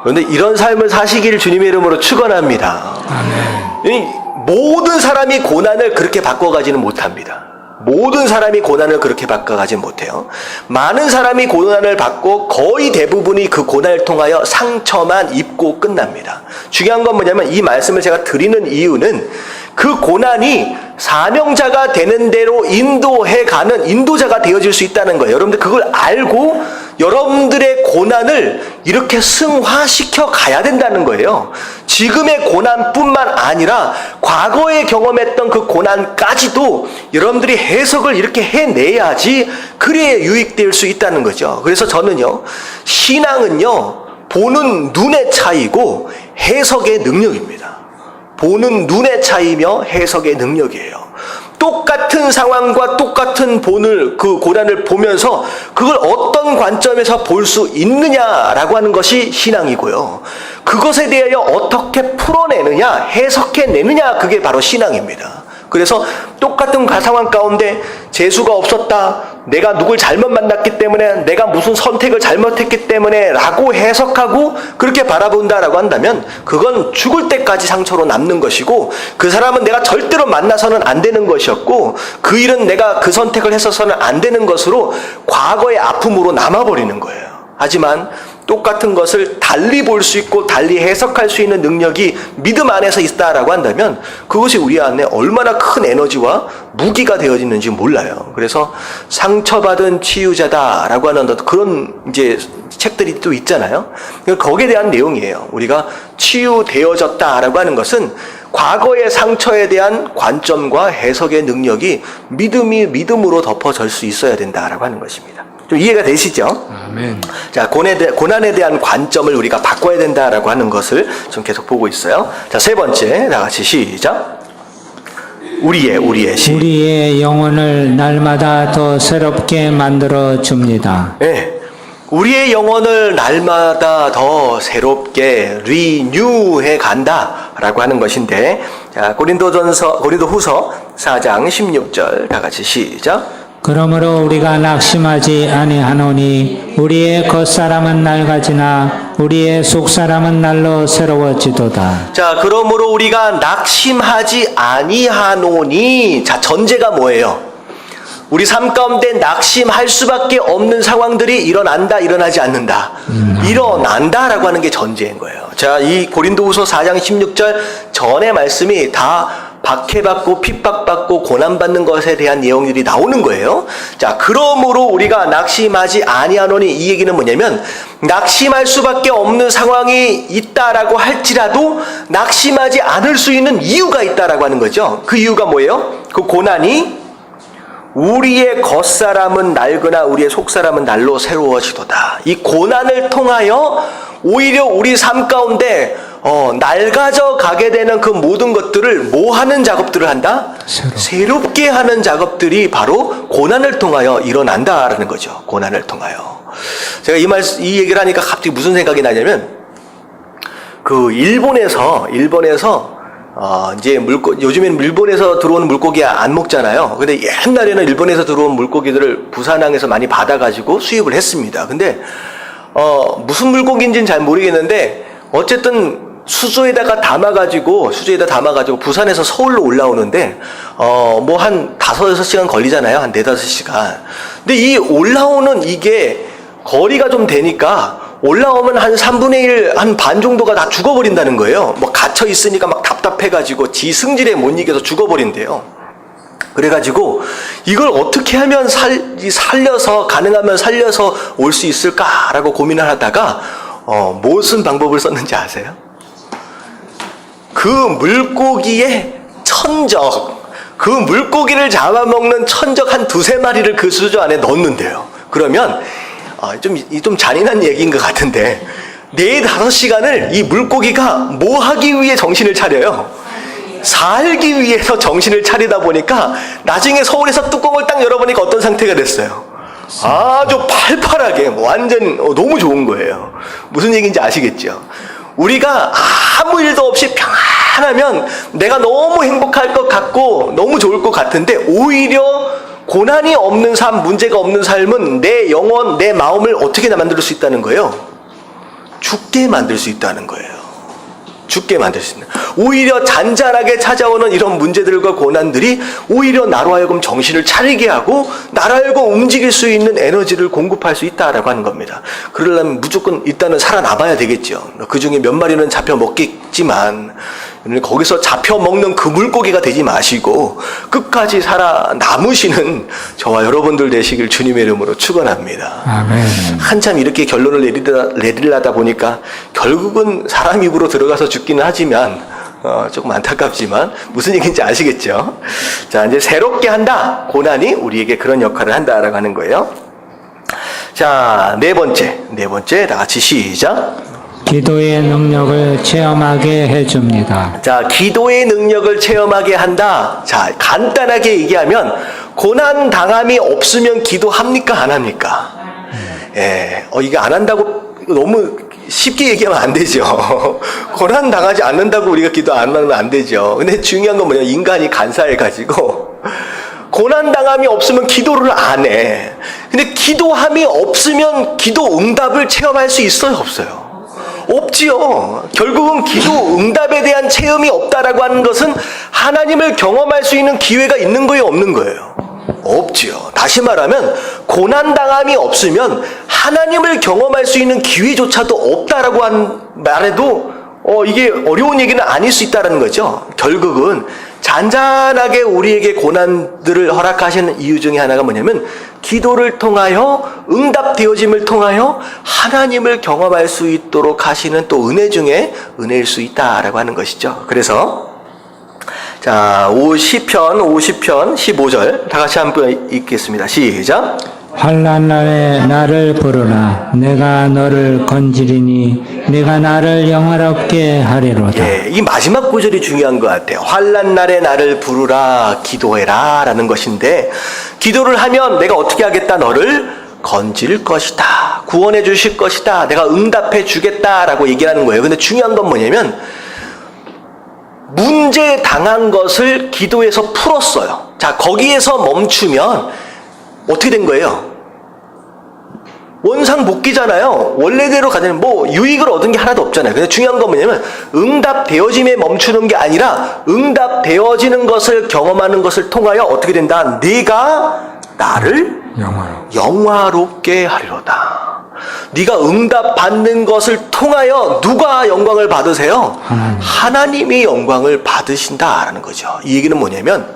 그런데 이런 삶을 사시기를 주님의 이름으로 축원합니다. 아멘. 모든 사람이 고난을 그렇게 바꿔가지는 못합니다. 모든 사람이 고난을 그렇게 바꿔가지 못해요. 많은 사람이 고난을 받고 거의 대부분이 그 고난을 통하여 상처만 입고 끝납니다. 중요한 건 뭐냐면, 이 말씀을 제가 드리는 이유는 그 고난이 사명자가 되는 대로 인도해가는 인도자가 되어질 수 있다는 거예요. 여러분들 그걸 알고 여러분들의 고난을 이렇게 승화시켜 가야 된다는 거예요. 지금의 고난뿐만 아니라 과거에 경험했던 그 고난까지도 여러분들이 해석을 이렇게 해내야지 그래야 유익될 수 있다는 거죠. 그래서 저는요, 신앙은요, 보는 눈의 차이고 해석의 능력입니다. 보는 눈의 차이며 해석의 능력이에요. 똑같은 상황과 똑같은 그 고난을 보면서 그걸 어떤 관점에서 볼 수 있느냐라고 하는 것이 신앙이고요. 그것에 대하여 어떻게 풀어내느냐, 해석해내느냐, 그게 바로 신앙입니다. 그래서 똑같은 상황 가운데 재수가 없었다, 내가 누굴 잘못 만났기 때문에, 내가 무슨 선택을 잘못했기 때문에 라고 해석하고 그렇게 바라본다라고 한다면 그건 죽을 때까지 상처로 남는 것이고, 그 사람은 내가 절대로 만나서는 안 되는 것이었고, 그 일은 내가 그 선택을 했어서는 안 되는 것으로 과거의 아픔으로 남아버리는 거예요. 하지만 똑같은 것을 달리 볼 수 있고 달리 해석할 수 있는 능력이 믿음 안에서 있다라고 한다면 그것이 우리 안에 얼마나 큰 에너지와 무기가 되어지는지 몰라요. 그래서 상처받은 치유자다라고 하는 그런 이제 책들이 또 있잖아요. 거기에 대한 내용이에요. 우리가 치유되어졌다라고 하는 것은 과거의 상처에 대한 관점과 해석의 능력이 믿음으로 덮어질 수 있어야 된다라고 하는 것입니다. 좀 이해가 되시죠? 아멘. 자, 고난에 대한 관점을 우리가 바꿔야 된다라고 하는 것을 좀 계속 보고 있어요. 자, 세 번째, 다 같이 시작. 우리의 영혼을 날마다 더 새롭게 만들어 줍니다. 네. 우리의 영혼을 날마다 더 새롭게 리뉴해 간다라고 하는 것인데, 자, 고린도후서 4장 16절 다 같이 시작. 그러므로 우리가 낙심하지 아니하노니 우리의 겉사람은 낡아지나 우리의 속사람은 날로 새로워지도다. 자, 그러므로 우리가 낙심하지 아니하노니, 자, 전제가 뭐예요? 우리 삶 가운데 낙심할 수밖에 없는 상황들이 일어나지 않는다. 일어난다라고 하는 게 전제인 거예요. 자, 이 고린도후서 4장 16절 전의 말씀이 다 박해받고 핍박받고 고난받는 것에 대한 내용들이 나오는 거예요. 자, 그러므로 우리가 낙심하지 아니하노니, 이 얘기는 뭐냐면 낙심할 수밖에 없는 상황이 있다라고 할지라도 낙심하지 않을 수 있는 이유가 있다라고 하는 거죠. 그 이유가 뭐예요? 그 고난이 우리의 겉사람은 낡으나 우리의 속사람은 날로 새로워지도다. 이 고난을 통하여 오히려 우리 삶 가운데 낡아져 가게 되는 그 모든 것들을 뭐 하는 작업들을 한다? 새롭게 하는 작업들이 바로 고난을 통하여 일어난다라는 거죠. 고난을 통하여. 제가 이 얘기를 하니까 갑자기 무슨 생각이 나냐면, 그 일본에서 이제 요즘엔 일본에서 들어오는 물고기 안 먹잖아요. 근데 옛날에는 일본에서 들어온 물고기들을 부산항에서 많이 받아가지고 수입을 했습니다. 근데 무슨 물고기인지는 잘 모르겠는데 어쨌든 수조에다가 담아가지고 부산에서 서울로 올라오는데 뭐 한 5-6시간 걸리잖아요. 한 4-5시간. 근데 이 올라오는 이게 거리가 좀 되니까 올라오면 한 3분의 1, 한 반 정도가 다 죽어버린다는 거예요. 뭐 갇혀 있으니까 막 답답해가지고 지 승질에 못 이겨서 죽어버린대요. 그래가지고 이걸 어떻게 하면 살려서, 가능하면 살려서 올 수 있을까라고 고민을 하다가 무슨 방법을 썼는지 아세요? 그 물고기의 천적, 그 물고기를 잡아먹는 천적 한 두세 마리를 그 수조 안에 넣었는데요. 그러면 좀 잔인한 얘기인 것 같은데 4-5시간을 이 물고기가 뭐 하기 위해 정신을 차려요? 살기 위해서 정신을 차리다 보니까 나중에 서울에서 뚜껑을 딱 열어보니까 어떤 상태가 됐어요? 아주 팔팔하게 완전 너무 좋은 거예요. 무슨 얘기인지 아시겠죠? 우리가 아무 일도 없이 평안하면 내가 너무 행복할 것 같고 너무 좋을 것 같은데 오히려 고난이 없는 삶, 문제가 없는 삶은 내 영혼, 내 마음을 어떻게 만들 수 있다는 거예요? 죽게 만들 수 있다는 거예요. 죽게 만들 수 있는. 오히려 잔잔하게 찾아오는 이런 문제들과 고난들이 오히려 나로 하여금 정신을 차리게 하고 나로 하여금 움직일 수 있는 에너지를 공급할 수 있다라고 하는 겁니다. 그러려면 무조건 일단은 살아남아야 되겠죠. 그 중에 몇 마리는 잡혀 먹겠지만 거기서 잡혀 먹는 그 물고기가 되지 마시고 끝까지 살아남으시는 저와 여러분들 되시길 주님의 이름으로 축원합니다. 아멘. 한참 이렇게 결론을 내리려다 보니까 결국은 사람 입으로 들어가서 죽기는 하지만 조금 안타깝지만 무슨 얘기인지 아시겠죠? 자, 이제 새롭게 한다. 고난이 우리에게 그런 역할을 한다라고 하는 거예요. 자, 네 번째 다 같이 시작. 기도의 능력을 체험하게 해줍니다. 자, 기도의 능력을 체험하게 한다. 자, 간단하게 얘기하면 고난 당함이 없으면 기도합니까? 안 합니까? 이게 안 한다고 너무 쉽게 얘기하면 안 되죠. 고난 당하지 않는다고 우리가 기도 안 하면 안 되죠. 근데 중요한 건 뭐냐면 인간이 간사해가지고 고난 당함이 없으면 기도를 안 해. 근데 기도함이 없으면 기도 응답을 체험할 수 있어요? 없어요? 없지요. 결국은 기도 응답에 대한 체험이 없다라고 하는 것은 하나님을 경험할 수 있는 기회가 있는 거예요? 없는 거예요? 없지요. 다시 말하면 고난당함이 없으면 하나님을 경험할 수 있는 기회조차도 없다라고 한 말에도 이게 어려운 얘기는 아닐 수 있다는 거죠. 결국은 잔잔하게 우리에게 고난들을 허락하시는 이유 중에 하나가 뭐냐면 기도를 통하여 응답되어짐을 통하여 하나님을 경험할 수 있도록 하시는 또 은혜 중에 은혜일 수 있다라고 하는 것이죠. 그래서 자, 50편 15절 다 같이 한번 읽겠습니다. 시작. 환난 날에 나를 부르라. 내가 너를 건지리니 내가 나를 영화롭게 하리로다. 이 마지막 구절이 중요한 것 같아요. 환난 날에 나를 부르라, 기도해라 라는 것인데 기도를 하면 내가 어떻게 하겠다? 너를 건질 것이다. 구원해 주실 것이다. 내가 응답해 주겠다라고 얘기하는 거예요. 근데 중요한 건 뭐냐면 문제 당한 것을 기도에서 풀었어요. 자, 거기에서 멈추면 어떻게 된 거예요? 원상복귀잖아요. 원래대로 가자면 유익을 얻은 게 하나도 없잖아요. 근데 중요한 건 뭐냐면 응답되어짐에 멈추는 게 아니라 응답되어지는 것을 경험하는 것을 통하여 어떻게 된다? 네가 나를 영화롭게 하리로다. 네가 응답받는 것을 통하여 누가 영광을 받으세요? 하나님이 영광을 받으신다라는 거죠. 이 얘기는 뭐냐면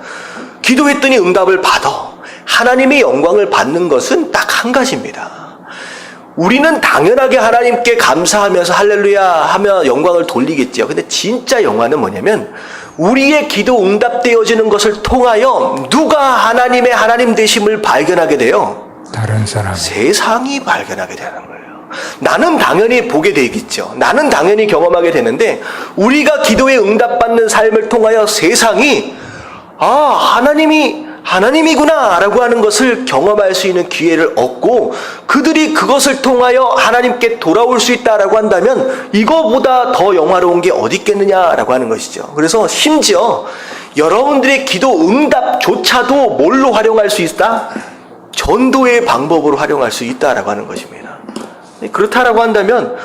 기도했더니 응답을 받아. 하나님이 영광을 받는 것은 딱 한 가지입니다. 우리는 당연하게 하나님께 감사하면서 할렐루야 하며 영광을 돌리겠죠. 근데 진짜 영광은 뭐냐면 우리의 기도 응답되어지는 것을 통하여 누가 하나님의 하나님 되심을 발견하게 돼요? 다른 사람. 세상이 발견하게 되는 거예요. 나는 당연히 보게 되겠죠. 나는 당연히 경험하게 되는데 우리가 기도에 응답받는 삶을 통하여 세상이 하나님이구나 라고 하는 것을 경험할 수 있는 기회를 얻고 그들이 그것을 통하여 하나님께 돌아올 수 있다라고 한다면 이거보다 더 영화로운 게 어디 있겠느냐라고 하는 것이죠. 그래서 심지어 여러분들의 기도 응답조차도 뭘로 활용할 수 있다? 전도의 방법으로 활용할 수 있다라고 하는 것입니다. 그렇다라고 한다면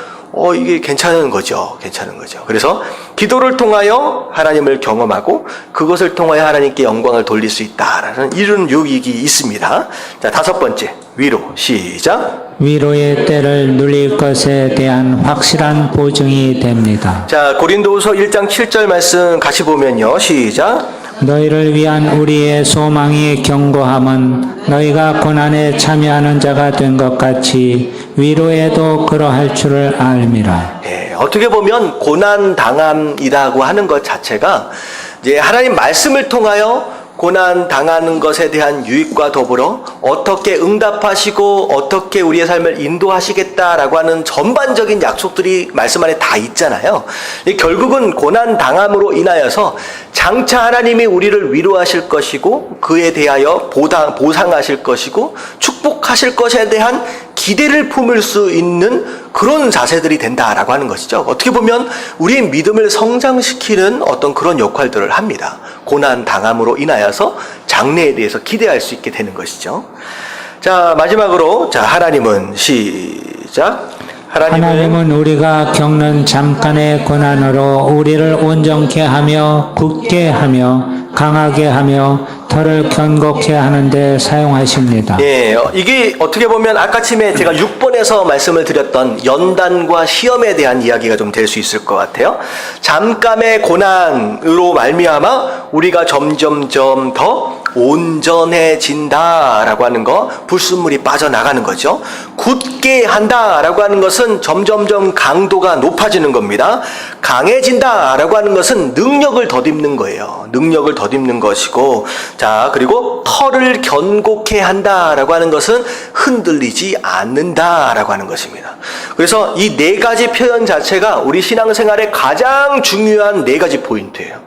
이게 괜찮은 거죠. 괜찮은 거죠. 그래서 기도를 통하여 하나님을 경험하고 그것을 통하여 하나님께 영광을 돌릴 수 있다라는 이런 유익이 있습니다. 자, 다섯 번째. 위로. 시작. 위로의 때를 누릴 것에 대한 확실한 보증이 됩니다. 자, 고린도후서 1장 7절 말씀 같이 보면요. 시작. 너희를 위한 우리의 소망이 견고함은 너희가 고난에 참여하는 자가 된 것 같이 위로에도 그러할 줄을 알미라. 예, 어떻게 보면 고난 당함이라고 하는 것 자체가 이제 하나님 말씀을 통하여 고난 당하는 것에 대한 유익과 더불어 어떻게 응답하시고 어떻게 우리의 삶을 인도하시겠다라고 하는 전반적인 약속들이 말씀 안에 다 있잖아요. 결국은 고난 당함으로 인하여서 장차 하나님이 우리를 위로하실 것이고 그에 대하여 보상하실 것이고 축복하실 것에 대한 기대를 품을 수 있는 그런 자세들이 된다라고 하는 것이죠. 어떻게 보면 우리의 믿음을 성장시키는 어떤 그런 역할들을 합니다. 고난 당함으로 인하여서 장래에 대해서 기대할 수 있게 되는 것이죠. 자, 마지막으로 하나님은 시작. 하나님은 우리가 겪는 잠깐의 고난으로 우리를 온전케 하며 굳게 하며 강하게 하며 털을 견고케 하는데 사용하십니다. 예, 이게 어떻게 보면 아까쯤에 제가 6번에서 말씀을 드렸던 연단과 시험에 대한 이야기가 좀 될 수 있을 것 같아요. 잠깐의 고난으로 말미암아 우리가 점점점 더 온전해진다라고 하는 거, 불순물이 빠져나가는 거죠. 굳게 한다라고 하는 것은 점점점 강도가 높아지는 겁니다. 강해진다라고 하는 것은 능력을 덧입는 거예요. 능력을 덧입는 것이고, 자, 그리고 털을 견고케 한다라고 하는 것은 흔들리지 않는다라고 하는 것입니다. 그래서 이 네 가지 표현 자체가 우리 신앙생활의 가장 중요한 네 가지 포인트예요.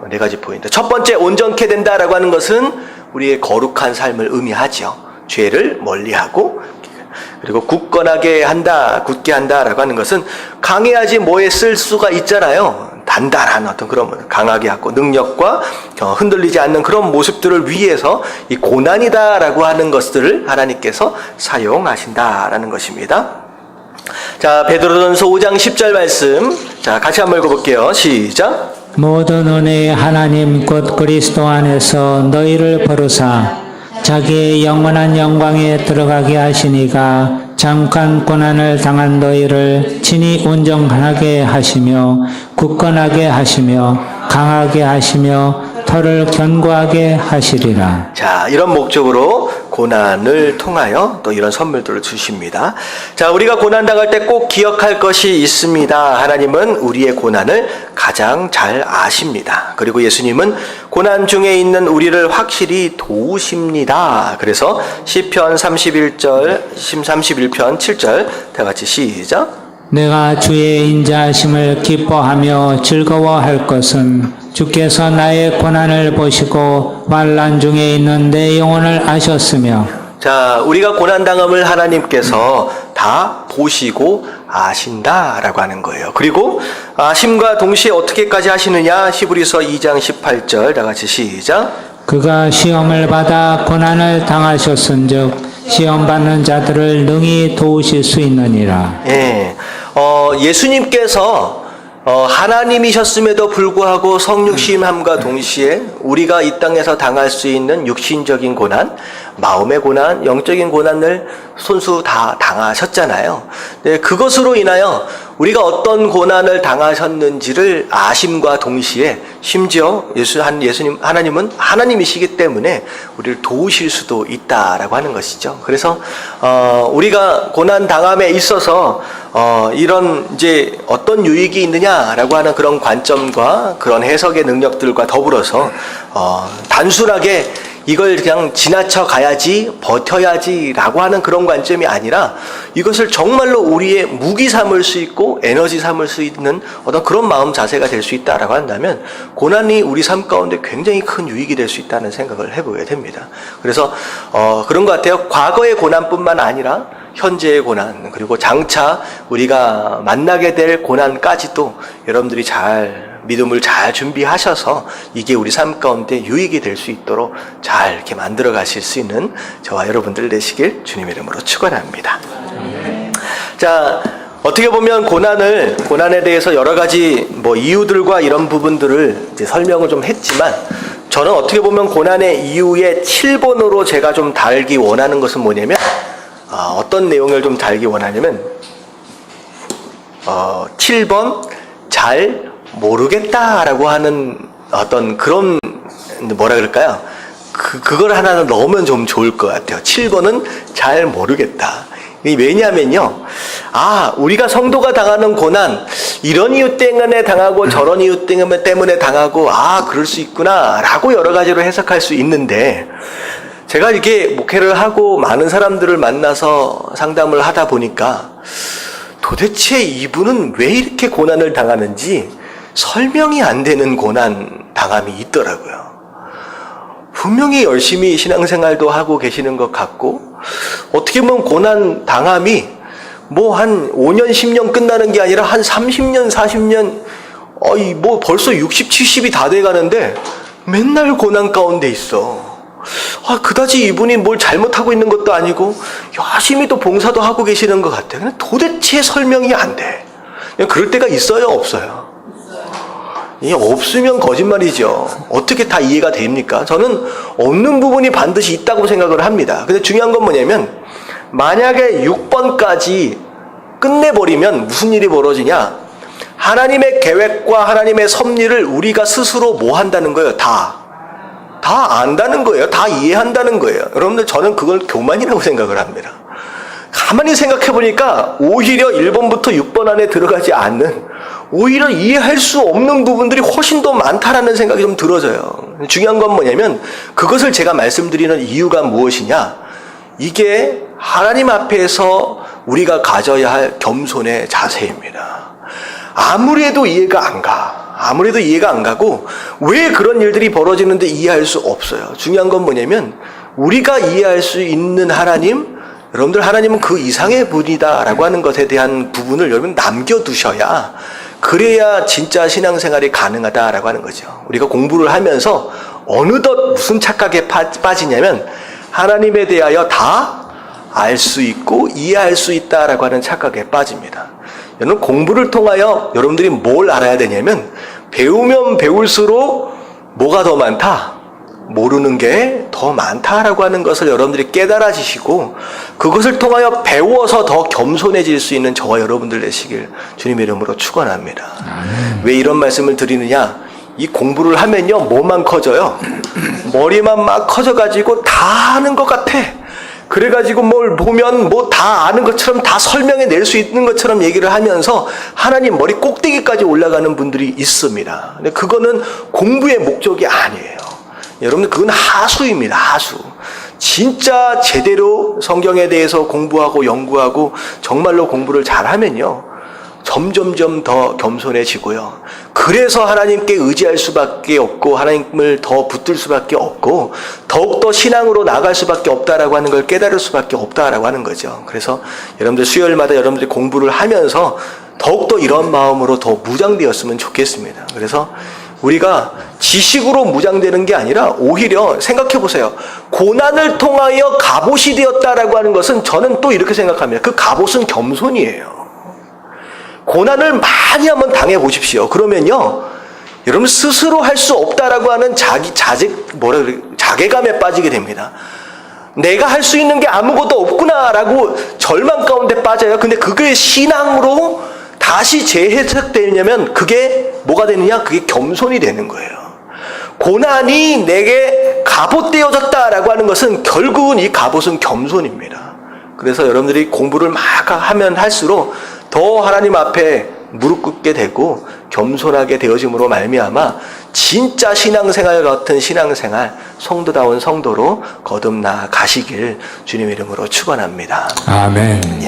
네 가지 포인트. 첫 번째, 온전케 된다라고 하는 것은 우리의 거룩한 삶을 의미하죠. 죄를 멀리하고, 그리고 굳건하게 한다, 굳게 한다라고 하는 것은 강해야지 뭐에 쓸 수가 있잖아요. 단단한 어떤 그런 강하게 하고 능력과 흔들리지 않는 그런 모습들을 위해서 이 고난이다라고 하는 것들을 하나님께서 사용하신다라는 것입니다. 자, 베드로전서 5장 10절 말씀. 자, 같이 한번 읽어볼게요. 시작. 모든 은혜의 하나님 곧 그리스도 안에서 너희를 부르사 자기의 영원한 영광에 들어가게 하시니가 잠깐 고난을 당한 너희를 친히 온전하게 하시며 굳건하게 하시며 강하게 하시며 털을 견고하게 하시리라. 자, 이런 목적으로 고난을 통하여 또 이런 선물들을 주십니다. 자, 우리가 고난 당할 때 꼭 기억할 것이 있습니다. 하나님은 우리의 고난을 가장 잘 아십니다. 그리고 예수님은 고난 중에 있는 우리를 확실히 도우십니다. 그래서 시편 31편 7절 다 같이 시작. 내가 주의 인자하심을 기뻐하며 즐거워할 것은 주께서 나의 고난을 보시고 환난 중에 있는 내 영혼을 아셨으며. 자, 우리가 고난당함을 하나님께서 다 보시고 아신다라고 하는 거예요. 그리고 아심과 동시에 어떻게까지 하시느냐? 히브리서 2장 18절 다 같이 시작. 그가 시험을 받아 고난을 당하셨은즉 시험 받는 자들을 능히 도우실 수 있느니라. 예, 예수님께서 하나님이셨음에도 불구하고 성육신함과 동시에 우리가 이 땅에서 당할 수 있는 육신적인 고난, 마음의 고난, 영적인 고난을 손수 다 당하셨잖아요. 네, 그것으로 인하여 우리가 어떤 고난을 당하셨는지를 아심과 동시에 심지어 하나님은 하나님이시기 때문에 우리를 도우실 수도 있다라고 하는 것이죠. 그래서 우리가 고난 당함에 있어서 이런 이제 어떤 유익이 있느냐라고 하는 그런 관점과 그런 해석의 능력들과 더불어서 단순하게 이걸 그냥 지나쳐 가야지, 버텨야지라고 하는 그런 관점이 아니라 이것을 정말로 우리의 무기 삼을 수 있고 에너지 삼을 수 있는 어떤 그런 마음 자세가 될 수 있다라고 한다면 고난이 우리 삶 가운데 굉장히 큰 유익이 될 수 있다는 생각을 해보게 됩니다. 그래서 그런 것 같아요. 과거의 고난뿐만 아니라 현재의 고난, 그리고 장차 우리가 만나게 될 고난까지도 여러분들이 믿음을 잘 준비하셔서 이게 우리 삶 가운데 유익이 될 수 있도록 잘 이렇게 만들어 가실 수 있는 저와 여러분들 되시길 주님의 이름으로 축원합니다. 자, 어떻게 보면 고난에 대해서 여러 가지 이유들과 이런 부분들을 이제 설명을 좀 했지만, 저는 어떻게 보면 고난의 이유의 7번으로 제가 좀 달기 원하는 것은 뭐냐면, 어떤 내용을 좀 달기 원하냐면, 7번 잘 모르겠다라고 하는 어떤 그런, 뭐라 그럴까요? 그걸 하나 넣으면 좀 좋을 것 같아요. 7번은 잘 모르겠다. 왜냐면요, 우리가 성도가 당하는 고난, 이런 이유 때문에 당하고 저런 이유 때문에 당하고, 그럴 수 있구나 라고 여러 가지로 해석할 수 있는데, 제가 이렇게 목회를 하고 많은 사람들을 만나서 상담을 하다 보니까 도대체 이분은 왜 이렇게 고난을 당하는지 설명이 안 되는 고난 당함이 있더라고요. 분명히 열심히 신앙생활도 하고 계시는 것 같고, 어떻게 보면 고난 당함이 한 5년, 10년 끝나는 게 아니라 한 30년, 40년, 벌써 60, 70이 다 돼 가는데 맨날 고난 가운데 있어. 그다지 이분이 뭘 잘못하고 있는 것도 아니고 열심히 또 봉사도 하고 계시는 것 같아. 근데 도대체 설명이 안 돼. 그럴 때가 있어요, 없어요? 없으면 거짓말이죠. 어떻게 다 이해가 됩니까? 저는 없는 부분이 반드시 있다고 생각을 합니다. 근데 중요한 건 뭐냐면, 만약에 6번까지 끝내버리면 무슨 일이 벌어지냐? 하나님의 계획과 하나님의 섭리를 우리가 스스로 뭐 한다는 거예요? 다 안다는 거예요. 다 이해한다는 거예요. 여러분들, 저는 그걸 교만이라고 생각을 합니다. 가만히 생각해 보니까 오히려 1번부터 6번 안에 들어가지 않는, 오히려 이해할 수 없는 부분들이 훨씬 더 많다라는 생각이 좀 들어져요. 중요한 건 뭐냐면, 그것을 제가 말씀드리는 이유가 무엇이냐? 이게 하나님 앞에서 우리가 가져야 할 겸손의 자세입니다. 아무래도 이해가 안 가고, 왜 그런 일들이 벌어지는데 이해할 수 없어요. 중요한 건 뭐냐면, 우리가 이해할 수 있는 하나님, 여러분들, 하나님은 그 이상의 분이다라고 하는 것에 대한 부분을 여러분 남겨두셔야, 그래야 진짜 신앙생활이 가능하다라고 하는 거죠. 우리가 공부를 하면서 어느덧 무슨 착각에 빠지냐면, 하나님에 대하여 다 알 수 있고 이해할 수 있다라고 하는 착각에 빠집니다. 여러분, 공부를 통하여 여러분들이 뭘 알아야 되냐면, 배우면 배울수록 뭐가 더 많다? 모르는 게 더 많다라고 하는 것을 여러분들이 깨달아지시고, 그것을 통하여 배워서 더 겸손해질 수 있는 저와 여러분들 되시길 주님의 이름으로 축원합니다. 왜 이런 말씀을 드리느냐? 이 공부를 하면요, 뭐만 커져요? 머리만 막 커져가지고 다 아는 것 같아. 그래가지고 뭘 보면 다 아는 것처럼, 다 설명해 낼 수 있는 것처럼 얘기를 하면서 하나님 머리 꼭대기까지 올라가는 분들이 있습니다. 근데 그거는 공부의 목적이 아니에요. 여러분들, 그건 하수입니다. 하수. 진짜 제대로 성경에 대해서 공부하고 연구하고 정말로 공부를 잘하면요, 점점점 더 겸손해지고요. 그래서 하나님께 의지할 수밖에 없고, 하나님을 더 붙들 수밖에 없고, 더욱더 신앙으로 나갈 수밖에 없다라고 하는 걸 깨달을 수밖에 없다라고 하는 거죠. 그래서 여러분들 수요일마다 여러분들이 공부를 하면서 더욱더 이런 마음으로 더 무장되었으면 좋겠습니다. 그래서 우리가 지식으로 무장되는 게 아니라 오히려 생각해 보세요. 고난을 통하여 갑옷이 되었다라고 하는 것은, 저는 또 이렇게 생각합니다. 그 갑옷은 겸손이에요. 고난을 많이 한번 당해 보십시오. 그러면요, 여러분 스스로 할 수 없다라고 하는 자괴감에 빠지게 됩니다. 내가 할 수 있는 게 아무것도 없구나라고 절망 가운데 빠져요. 근데 그게 신앙으로 다시 재해석되냐면 그게 뭐가 되느냐? 그게 겸손이 되는 거예요. 고난이 내게 갑옷 되어졌다라고 하는 것은 결국은 이 갑옷은 겸손입니다. 그래서 여러분들이 공부를 막 하면 할수록 더 하나님 앞에 무릎 꿇게 되고 겸손하게 되어짐으로 말미암아 진짜 신앙생활 같은 신앙생활, 성도다운 성도로 거듭나 가시길 주님의 이름으로 축원합니다. 아멘. 예.